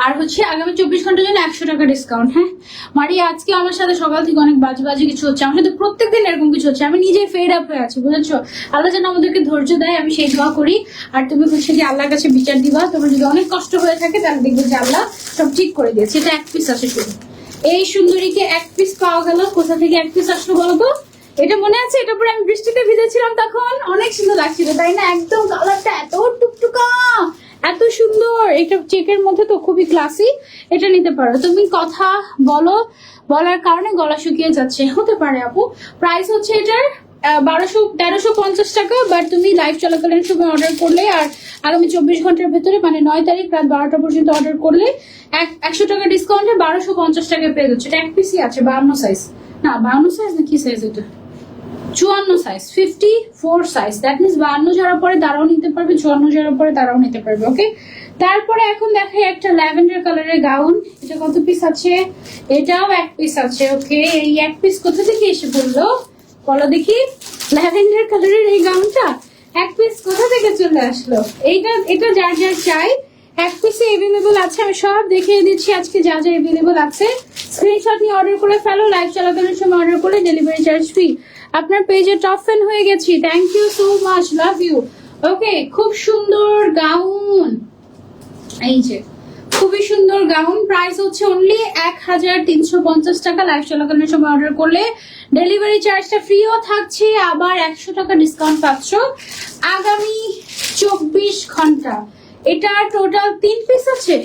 আর হচ্ছে আগামী 24 ঘন্টার জন্য 100 টাকা ডিসকাউন্ট। হ্যাঁ মারিয়া, আজকে আমার সাথে সকাল থেকে অনেক বাজে বাজে কিছু হচ্ছে, আমার সাথে প্রত্যেকদিন এরকম কিছু হচ্ছে, আমি নিজে ফেড আপ হয়ে আছি, বুঝেছো? আল্লাহ যেন আমাদেরকে ধৈর্য দেয়, আমি সেই দোয়া করি। আর তুমি হচ্ছে যে আল্লাহর কাছে বিচার দিবা, তোমার যদি অনেক কষ্ট হয়ে থাকে তাহলে দেখবে যে আল্লাহ সব ঠিক করে দিয়েছে। এটা এক পিস আছে শুধু, এই সুন্দরীকে এক পিস পাওয়া গেল। কোথা থেকে এক পিস আসলো বলতো? এটা মনে আছে, এটা পরে আমি বৃষ্টিতে ভিজেছিলাম তখন, অনেক সুন্দর লাগছিল তাই না? একদম কালারটা এত টুকটুকা, এত সুন্দর। এটা চেকের মধ্যে তো খুবই ক্লাসি, এটা নিতে পারো। তুমি কথা বলো, বলার কারণে গলা শুকিয়ে যাচ্ছে, হতে পারে আপু। প্রাইস হচ্ছে এটার 1350 টাকা। বাট তুমি লাইভ চলাকালীন সময় অর্ডার করলে আর আগামী 24 ঘন্টার ভেতরে মানে 9 তারিখ রাত 12টা পর্যন্ত অর্ডার করলে 100 টাকা ডিসকাউন্টে 1250 টাকা পেয়ে যাচ্ছে। এটা এক পিসই আছে, 52 সাইজ না, 52 সাইজ না, কি সাইজ এটা? 54 সাইজ, 54 সাইজ। দ্যাট মিনস 52 যারা পরে তারাও নিতে পারবে, 54 যারা পরে তারাও নিতে পারবে। ওকে, তারপরে এখন দেখাই একটা ল্যাভেন্ডার কালারের গাউন। এটা কত পিস আছে? এটাও এক পিস আছে। ওকে, এই এক পিস কোথা থেকে এসে পড়লো বলো দেখি? ল্যাভেন্ডার কালারের এই গাউনটা এক পিস কোথা থেকে চলে আসলো? এটা যার যার চাই এক পিসে এভেলেবল আছে। আমি সব দেখিয়ে দিচ্ছি আজকে যা যা এভেলেবল আছে। স্ক্রিনশট নিয়ে অর্ডার করে ফেলো, লাইভ চলাকালীন সময় অর্ডার করলে ডেলিভারি চার্জ ফ্রি। আপনার পেজে টপ ফ্যান হয়ে গেছি, thank you so much, love you. Okay, খুব সুন্দর গাউন, এই যে খুবই সুন্দর গাউন। প্রাইস হচ্ছে অনলি 1350 টাকা। লাইভ চলাকালীন সময় অর্ডার করলে ডেলিভারি চার্জটা ফ্রিও থাকছে, আবার 100 টাকা ডিসকাউন্ট পাচ্ছ আগামী 24 ঘন্টা। এটা টোটাল 3 পিস আছে।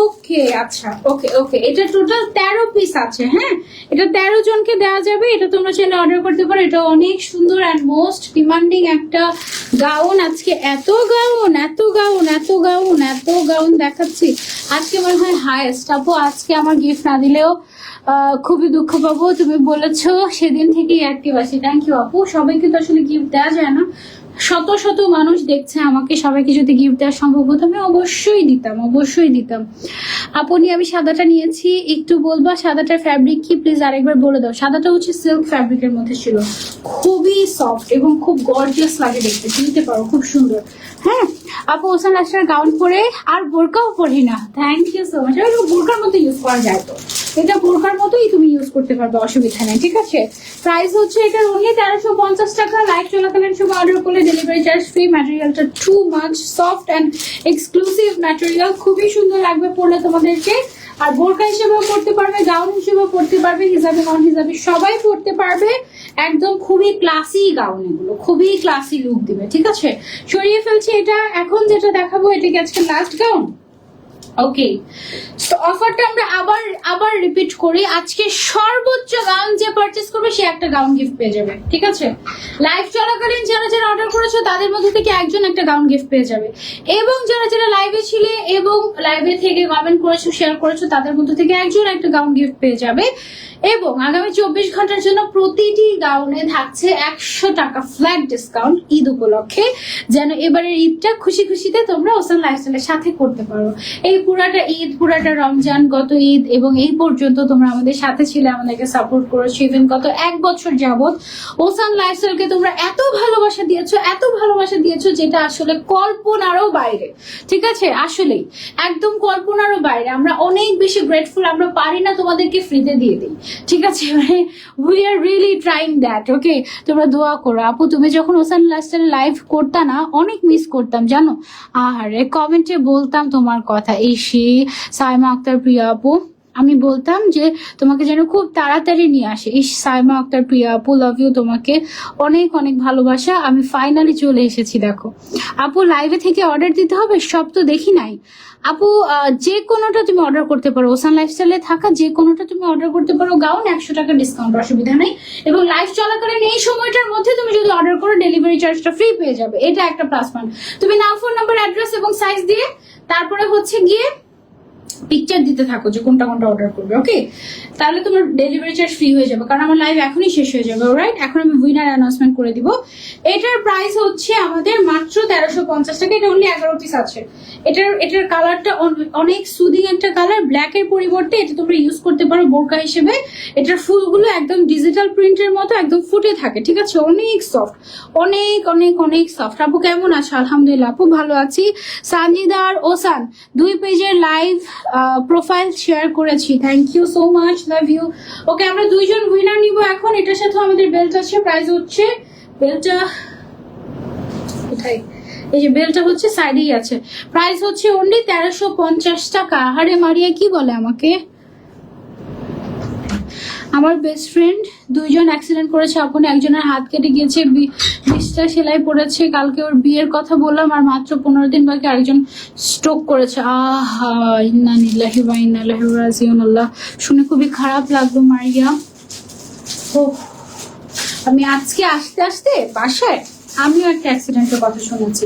ওকে আচ্ছা, ওকে ওকে, এটা টোটাল 13 পিস আছে। হ্যাঁ, এটা 13 জনকে দেওয়া যাবে। এটা তোমরা চাইলে অর্ডার করতে পারো। এটা অনেক সুন্দর অ্যান্ড মোস্ট ডিমান্ডিং একটা গাউন। আজকে এত গাউন এত গাউন এত গাউন এত গাউন দেখাচ্ছি আজকে মনে হয় হাইয়েস্ট। আপু আজকে আমার গিফট না দিলেও খুবই দুঃখ পাবো। তুমি বলেছো সেদিন থেকেই অ্যাক্টিভ আছি, থ্যাংক ইউ আপু। সবাইকে তো আসলে গিফট দেওয়া যায় না, শত শত মানুষ দেখছে আমাকে, সবাইকে যদি গিফট দেওয়া সম্ভব হতো আমি অবশ্যই দিতাম, অবশ্যই দিতাম। আপনি আমি সাদাটা নিয়েছি, একটু বলবা সাদাটার ফ্যাব্রিক কি প্লিজ আরেকবার বলে দাও। সাদাটা হচ্ছে সিল্ক ফ্যাব্রিকের মধ্যে ছিল, খুবই সফট এবং খুব গর্জিয়াস লাগে দেখতে, নিতে পারো, খুব সুন্দর। হ্যাঁ আপু, ওসান লাস্টার গাউন পরে আর বোরকাও পরি না, থ্যাংক ইউ সো মাচ। বোরকার মতো ইউজ করা যায় তো, এটা বোরকার মতোই তুমি ইউজ করতে পারবে, অসুবিধা নেই, ঠিক আছে। প্রাইস হচ্ছে এটা অনলি 1350 টাকা। লাইভ চলাকালীন সময় অর্ডার করলে ডেলিভারি চার্জ ফ্রি। ম্যাটেরিয়ালটা too much soft and exclusive material, খুবই সুন্দর লাগবে পরলে তোমাদেরকে। আর বোরকা হিসেবেও পড়তে পারবে, গাউন হিসেবেও পড়তে পারবে, হিজাবি নন হিজাবি সবাই পড়তে পারবে। একদম খুবই ক্লাসি গাউন, এগুলো খুবই ক্লাসি লুক দিবে, ঠিক আছে। সরিয়ে ফেলছি এটা, এখন যেটা দেখাবো এটা কি আজকে লাস্ট গাউন। ওকে, তো অফারটা আমরা আবার রিপিট করি। আজকে সর্বোচ্চ গাউন যে পারচেজ করবে সে একটা গাউন গিফট পেয়ে যাবে, ঠিক আছে। লাইভ চলাকালীন যারা যারা অর্ডার করেছো তাদের মধ্যে থেকে একজন একটা গাউন গিফট পেয়ে যাবে, এবং যারা যারা লাইভে ছিলে এবং লাইভে থেকে কমেন্ট করেছো, শেয়ার করেছো, তাদের মধ্যে থেকে একজন একটা গাউন গিফট পেয়ে যাবে। এবং আগামী 24 ঘন্টার জন্য প্রতিটি গাউনে থাকছে 100 টাকা ফ্ল্যাট ডিসকাউন্ট ঈদ উপলক্ষে, যেন এবারের ঈদটা খুশি খুশিতে তোমরা ওসান লাইফস্টাইলের সাথে করতে পারো। এই পুরাটা ঈদ, পুরাটা রমজান, গত ঈদ এবং এই পর্যন্ত তোমরা আমাদের সাথে ছিলে, আমাদেরকে সাপোর্ট করেছো। ইভেন গত 1 বছর যাবত ওসান লাইফস্টাইলকে তোমরা এত ভালোবাসা দিয়েছো, এত ভালোবাসা দিয়েছো, যেটা আসলে কল্পনারও বাইরে, ঠিক আছে। আসলেই একদম কল্পনারও বাইরে। আমরা অনেক বেশি গ্রেটফুল, আমরা পারি না তোমাদেরকে ফ্রিতে দিয়ে দিই, ঠিক আছে। মানে we are really trying that. Okay, তোমরা দোয়া করো। আপু তুমি যখন ওসান লাইফস্টাইল লাইভ করতা না, অনেক মিস করতাম জানো। আরে কমেন্টে বলতাম তোমার কথা, এই সাইমা আক্তার প্রিয়া আপু, আমি বলতাম যে তোমাকে যেন খুব তাড়াতাড়ি নিয়ে আসে। এই সাইমা আক্তার প্রিয়া আপু, লাভ ইউ, তোমাকে অনেক অনেক ভালোবাসা। আমি ফাইনালি চলে এসেছি, দেখো আপু। লাইভে থেকে অর্ডার দিতে হবে, সব তো দেখি নাই আপু। যে কোনোটা তুমি অর্ডার করতে পারো, ওসান লাইফস্টাইলে থাকা যে কোনোটা তুমি অর্ডার করতে পারো। গাউন 100 টাকা ডিসকাউন্ট, অসুবিধা নেই। এবং লাইভ চলাকালীন এই সময়টার মধ্যে তুমি যদি অর্ডার করো ডেলিভারি চার্জটা ফ্রি পেয়ে যাবে, এটা একটা প্লাস পয়েন্ট। তুমি নাম, ফোন নাম্বার, অ্যাড্রেস এবং সাইজ দিয়ে তারপরে হচ্ছে গিয়ে পিকচার দিতে থাকো যে কোনটা কোনটা অর্ডার করবে, ওকে? তাহলে তোমার ডেলিভারি চার্জ ফ্রি হয়ে যাবে, কারণ আমার লাইভ এখনই শেষ হয়ে যাবে। অলরাইট, এখন আমি উইনার অ্যানাউন্সমেন্ট করে দিব। এটার প্রাইস হচ্ছে আমাদের মাত্র 1350 টাকা। এটা অনলি 11 পিস আছে। এটার কালারটা অনেক সুদিং একটা কালার, ব্ল্যাক এর পরিবর্তে এটা তোমরা ইউজ করতে পারো বোরকা হিসেবে। এটার ফুলগুলো একদম ডিজিটাল প্রিন্টের মতো একদম ফুটে থাকে, ঠিক আছে? অনেক সফট, অনেক অনেক অনেক সফট। আপু কেমন আছো? আলহামদুলিল্লাহ আপু ভালো আছি। সানজিদা আর ওসান 2 পেজের লাইভ প্রোফাইল শেয়ার করেছি, thank you so much, love you. Okay, আমরা 2 জন উইনার নিব এখন। এটার সাথে আমাদের বেল্ট আছে, প্রাইস হচ্ছে বেল্টটা কোথায়, এই যে বেলটা হচ্ছে সাইডেই আছে। প্রাইস হচ্ছে অনলি 1350 টাকা। আরে মারিয়া কি বলে আমাকে? আমার বেস্ট ফ্রেন্ড 2 জন অ্যাক্সিডেন্ট করেছে আপনি, একজনের হাত কেটে গিয়েছে, 20টা সেলাই পড়েছে। কালকে ওর বিয়ের কথা বললাম, আর মাত্র 15 দিন বাকি আরেকজন স্ট্রোক করেছে। আহা, ইন্না লিল্লাহি ওয়া ইন্না ইলাইহি রাজিউন। আল্লাহ, শুনে খুবই খারাপ লাগলো মারিয়া। ও, আমি আজকে আসতে আসতে বাসায় আমিও একটা অ্যাক্সিডেন্টের কথা শুনেছি।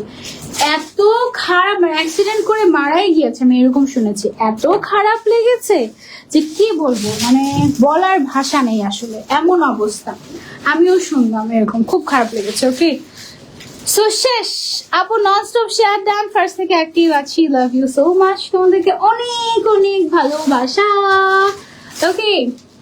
এত খারাপ, অ্যাক্সিডেন্ট করে মারাই গিয়েছে, আমি এরকম শুনেছি। এত খারাপ লেগেছে যে কি বলবো, মানে বলার ভাষা নেই আসলে, এমন অবস্থা। আমিও শুনলাম এরকম, খুব খারাপ লেগেছে। ওকে, সো শেষ আপু, non stop share done, first থেকে অ্যাক্টিভ আছি, লাভ ইউ সো মাচ, তোমাদেরকে অনেক অনেক ভালোবাসা। ওকে,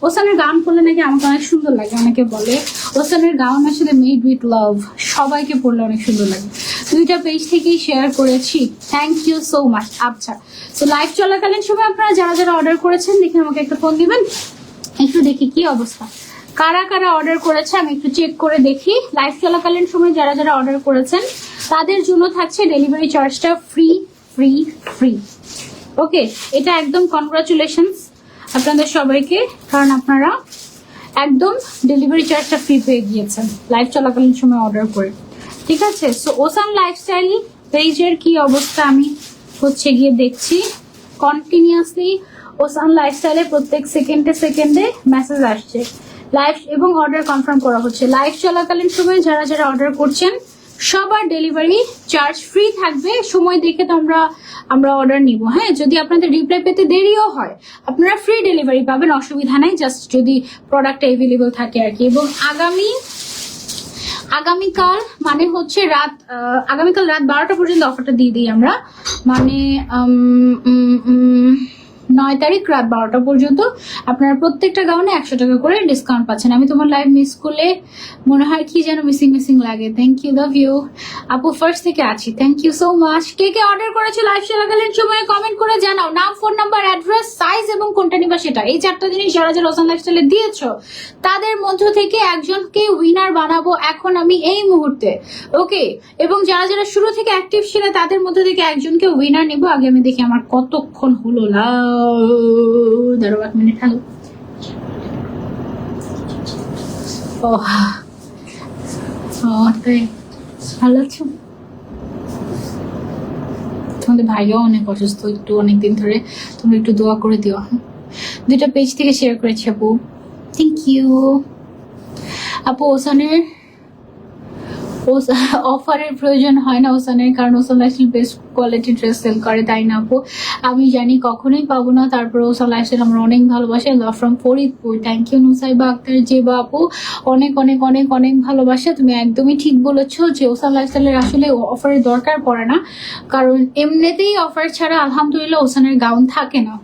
ওসানের গান পড়লে নাকি আমাকে অনেক সুন্দর লাগে, অনেকে বলে ওসানের গান আসলে মেড উইথ লাভ, সবাইকে পড়লে অনেক সুন্দর লাগে। 2টা পেজ থেকেই শেয়ার করেছি, থ্যাংক ইউ সো মাচ। আচ্ছা, তো লাইভ চলাকালীন সময় আপনারা যারা যারা অর্ডার করেছেন দেখে আমাকে একটা ফোন দিবেন, একটু দেখি কি অবস্থা, কারা কারা অর্ডার করেছে আমি একটু চেক করে দেখি। লাইভ চলাকালীন সময় যারা যারা অর্ডার করেছেন তাদের জন্য থাকছে ডেলিভারি চার্জটা ফ্রি ফ্রি ফ্রি। ওকে, এটা একদম কনগ্রাচুলেশনস আপনাদের সবাইকে, কারণ আপনারা একদম ডেলিভারি চার্জটা ফ্রি পেয়ে গিয়েছেন লাইভ চলাকালীন সময় অর্ডার করে, ঠিক আছে? সো ওসান লাইফস্টাইল পেজের কি অবস্থা আমি হচ্ছে গিয়ে দেখছি। কন্টিনিউয়াসলি ওসান লাইফস্টাইলে প্রত্যেক সেকেন্ডে সেকেন্ডে মেসেজ আসছে লাইভ, এবং অর্ডার কনফার্ম করা হচ্ছে। লাইভ চলাকালীন সময় যারা যারা অর্ডার করছেন সবার ডেলিভারি চার্জ ফ্রি থাকবে। সময় দেখে তো আমরা অর্ডার নিব, হ্যাঁ? যদি আপনাদের রিপ্লাই পেতে দেরিও হয় আপনারা ফ্রি ডেলিভারি পাবেন, অসুবিধা নাই, জাস্ট যদি প্রোডাক্ট অ্যাভেলেবল থাকে আর কি। এবং আগামীকাল মানে হচ্ছে আগামীকাল রাত 12টা পর্যন্ত অফারটা দিয়ে দিই আমরা, মানে 9 তারিখ রাত 12টা পর্যন্ত আপনারা প্রত্যেকটা গাউনে 100 টাকা করে ডিসকাউন্ট পাচ্ছেন। আমি তোমার লাইভ মিস করলে মনে হয় কি যেন মিসিং মিসিং লাগে। থ্যাংক ইউ, লাভ ইউ আপু, ফার্স্ট থেকে আছি, থ্যাংক ইউ সো মাচ। কে কে অর্ডার করেছো লাইভ চলাকালীন সময়ে কমেন্ট করে জানাও, নাম, ফোন নাম্বার, অ্যাড্রেস, সাইজ এবং কোনটা নিবা সেটা। এই 4টা জিনিস যারা যারা ওসান লাইফস্টাইলে দিয়েছো তাদের মধ্য থেকে একজনকে উইনার বানাবো এখন আমি এই মুহূর্তে, ওকে? এবং যারা যারা শুরু থেকে অ্যাক্টিভ ছিল তাদের মধ্য থেকে একজনকে উইনার নিব। আগে আমি দেখি আমার কতক্ষণ হলো, দাঁড়াও 1 মিনিট। হ্যালো, তাই ভালো আছো? তোমাদের ভাইও অনেক অসুস্থ, একটু অনেকদিন ধরে, তোমরা একটু দোয়া করে দিও। 2টা পেজ থেকে শেয়ার করেছি আপু, থ্যাংক ইউ আপু। ওসানের অফারের প্রয়োজন হয় না ওসানের, কারণ Oshan lifestyle best quality dress sell করে, তাই না আপু? আমি জানি কখনোই পাবো না, তারপরে ওসান লাইফস্টাইল আমরা অনেক ভালোবাসি। Love from Faridpur, thank you Nusaiba Akter Zeba আপু, অনেক অনেক অনেক অনেক ভালোবাসা। তুমি একদমই ঠিক বলেছো যে ওসান লাইফস্টাইলের আসলে অফারের দরকার পড়ে না, কারণ এমনিতেই অফার ছাড়া আলহামদুলিল্লাহ ওসানের গাউন থাকে না।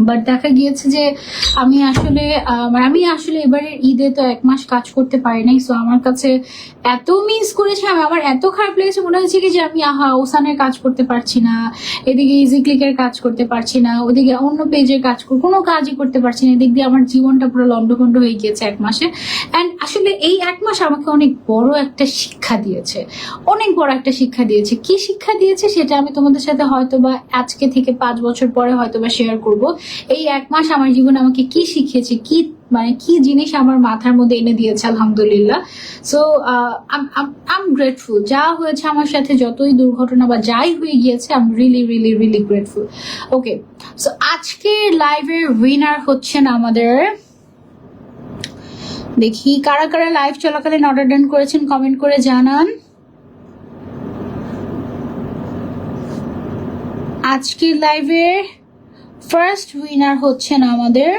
বাট দেখা গিয়েছে যে আমি আসলে এবারের ঈদে তো 1 মাস কাজ করতে পারি নাই। সো আমার কাছে এত মিস করেছে, আমার এত খারাপ লেগেছে, মনে হচ্ছে কি যে আমি ওসানের কাজ করতে পারছি না, এদিকে ইজি ক্লিকের কাজ করতে পারছি না, ওদিকে অন্য পেজের কাজ কোনো কাজই করতে পারছি না। এদিক দিয়ে আমার জীবনটা পুরো লন্ডভন্ড হয়ে গিয়েছে 1 মাসে। অ্যান্ড আসলে এই 1 মাস আমাকে অনেক বড় একটা শিক্ষা দিয়েছে, অনেক বড় একটা শিক্ষা দিয়েছে। কি শিক্ষা দিয়েছে সেটা আমি তোমাদের সাথে হয়তোবা আজকে থেকে 5 বছর পরে হয়তোবা শেয়ার করব। এই 1 মাস আমার জীবনে আমাকে কি শিখিয়েছে, কি জিনিস আমার মাথার মধ্যে এনে দিয়েছে আলহামদুলিল্লাহ। সো আম গ্রেটফুল, যা হয়েছে আমার সাথে, যতই দুর্ঘটনা বা যাই হয়ে গিয়েছে, আম রিলি রিলি রিলি গ্রেটফুল। ওকে, সো আজকের লাইভের উইনার হচ্ছেন আমাদের, দেখি কারা কারা লাইভ চলাকালীন অর্ডার ডান করেছেন কমেন্ট করে জানান। আজকের লাইভের ফার্স্ট উইনার হচ্ছেন আমাদের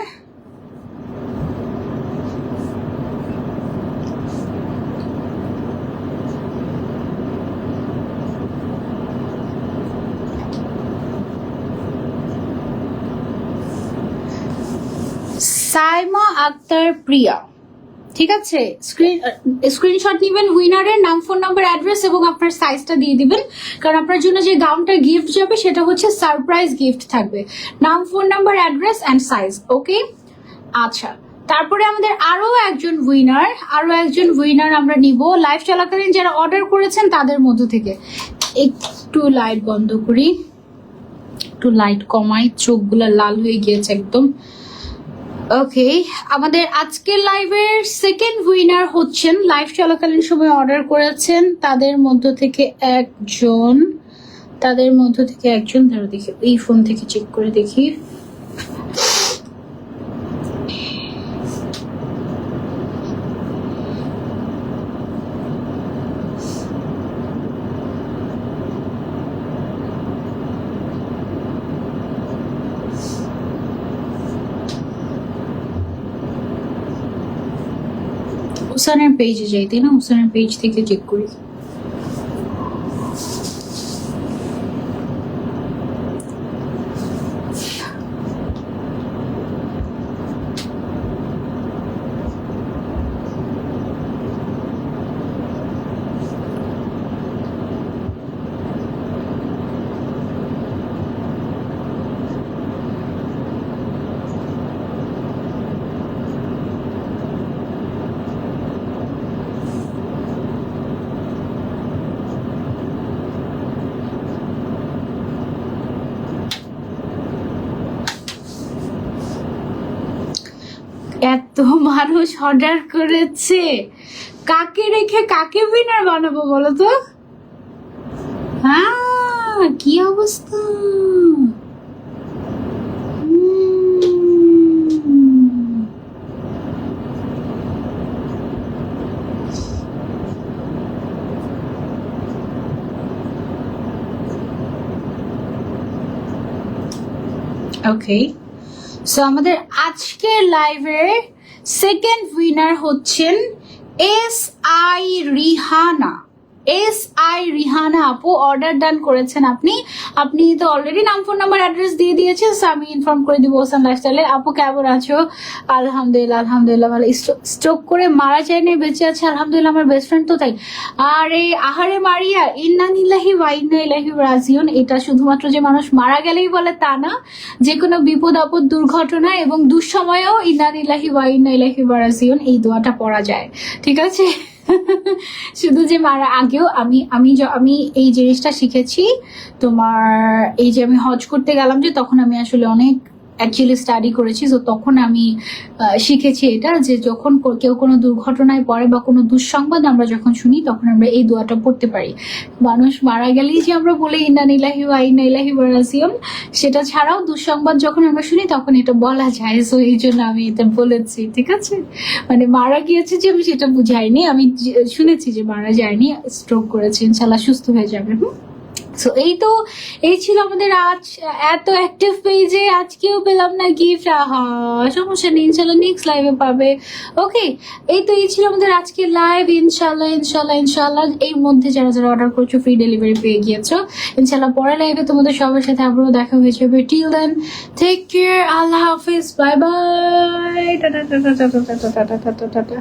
সাইমা আক্তার প্রিয়া। ঠিক আছে, স্ক্রিনশট নেবেন, উইনারের নাম, ফোন নাম্বার, অ্যাড্রেস এবং আপনার সাইজটা দিয়ে দিবেন, কারণ আপনার জন্য যে গাউনটা গিফট যাবে সেটা হচ্ছে সারপ্রাইজ গিফট থাকবে। নাম, phone number, address and size. Okay, আচ্ছা। তারপরে আমাদের আরো একজন উইনার আমরা নিব লাইভ চলাকালীন যারা অর্ডার করেছেন তাদের মধ্য থেকে। একটু লাইট বন্ধ করি, একটু লাইট কমাই, চোখগুলো লাল হয়ে গিয়েছে একদম। ওকে, আমাদের আজকের লাইভের সেকেন্ড উইনার হচ্ছেন লাইভ চলাকালীন সময় অর্ডার করেছেন তাদের মধ্য থেকে একজন। ধরো দেখি, এই ফোন থেকে চেক করে দেখি। উসানের পেজে যাই, তাই না? উসানের পেজ থেকে চেক করি। এত মানুষ অর্ডার করেছে, কাকে রেখে কাকে উইনার বানাবো বলো তো? হ্যাঁ, কি অবস্থা! ওকে, সো আমাদের আজকের লাইভের সেকেন্ড উইনার হচ্ছেন SI রিহানা। আপু অর্ডার ডান করেছেন আপনি তো অলরেডি নাম, ফোন নাম্বার, অ্যাড্রেস দিয়ে দিয়েছেন, সো আমি ইনফর্ম করে দিব ওসান লাইফস্টাইলে। আপু কেমন আছো? আলহামদুলিল্লাহ ভালো। স্ট্রোক করে মারা যায়নি, বেঁচে আছে আলহামদুলিল্লাহ। আমার বেস্ট ফ্রেন্ড তো তাই। আর এই আহারে মারিয়া, ইন্না নিল্লাহি ওয়া ইন্না ইলাইহি রাজিউন, এটা শুধুমাত্র যে মানুষ মারা গেলেই বলে তা না, যে কোনো বিপদ আপদ, দুর্ঘটনা এবং দুঃসময়েও ইন্না নিল্লাহি ওয়া ইন্না ইলাইহি রাজিউন এই দোয়াটা পড়া যায়। ঠিক আছে, শুধু যে মারা আগেও আমি এই জিনিসটা শিখেছি তোমার, এই যে আমি হজ করতে গেলাম যে তখন আমি আসলে অনেক অ্যাকচুয়ালি স্টাডি করেছি, তো তখন আমি শিখেছি এটা, যে যখন কেউ কোনো দুর্ঘটনায় পড়ে বা কোনো দুঃসংবাদ আমরা যখন শুনি তখন আমরা এই দোয়াটা পড়তে পারি। মানুষ মারা গেলেই যে আমরা বলি ইন্না নিল্লাহি ওয়া ইন্না ইলাইহি রাজিউন, সেটা ছাড়াও দুঃসংবাদ যখন আমরা শুনি তখন এটা বলা যায়। সো এই জন্য আমি এটা বলেছি। ঠিক আছে, মানে মারা গিয়েছে যে আমি সেটা বুঝাইনি, আমি শুনেছি যে মারা যায়নি, স্ট্রোক করেছে, ইনশাল্লাহ সুস্থ হয়ে যাবে। সো এই ছিল আমাদের আজ এত অ্যাক্টিভ পেজে, আজকেও পেলাম না গিফট। সমস্যা নেই, ইনশাল্লাহ নেক্সট লাইভে পাবে। ওকে, এই ছিল আমাদের আজকের লাইভ। ইনশাল্লাহ এর মধ্যে যারা অর্ডার করছো ফ্রি ডেলিভারি পেয়ে গিয়েছো। ইনশাল্লাহ পরের লাইভে তোমাদের সবার সাথে আবারও দেখা হয়ে যাবে। টিল দেন টেক কেয়ার, আল্লাহ হাফিজ, bye bye, tata tata tata tata tata tata.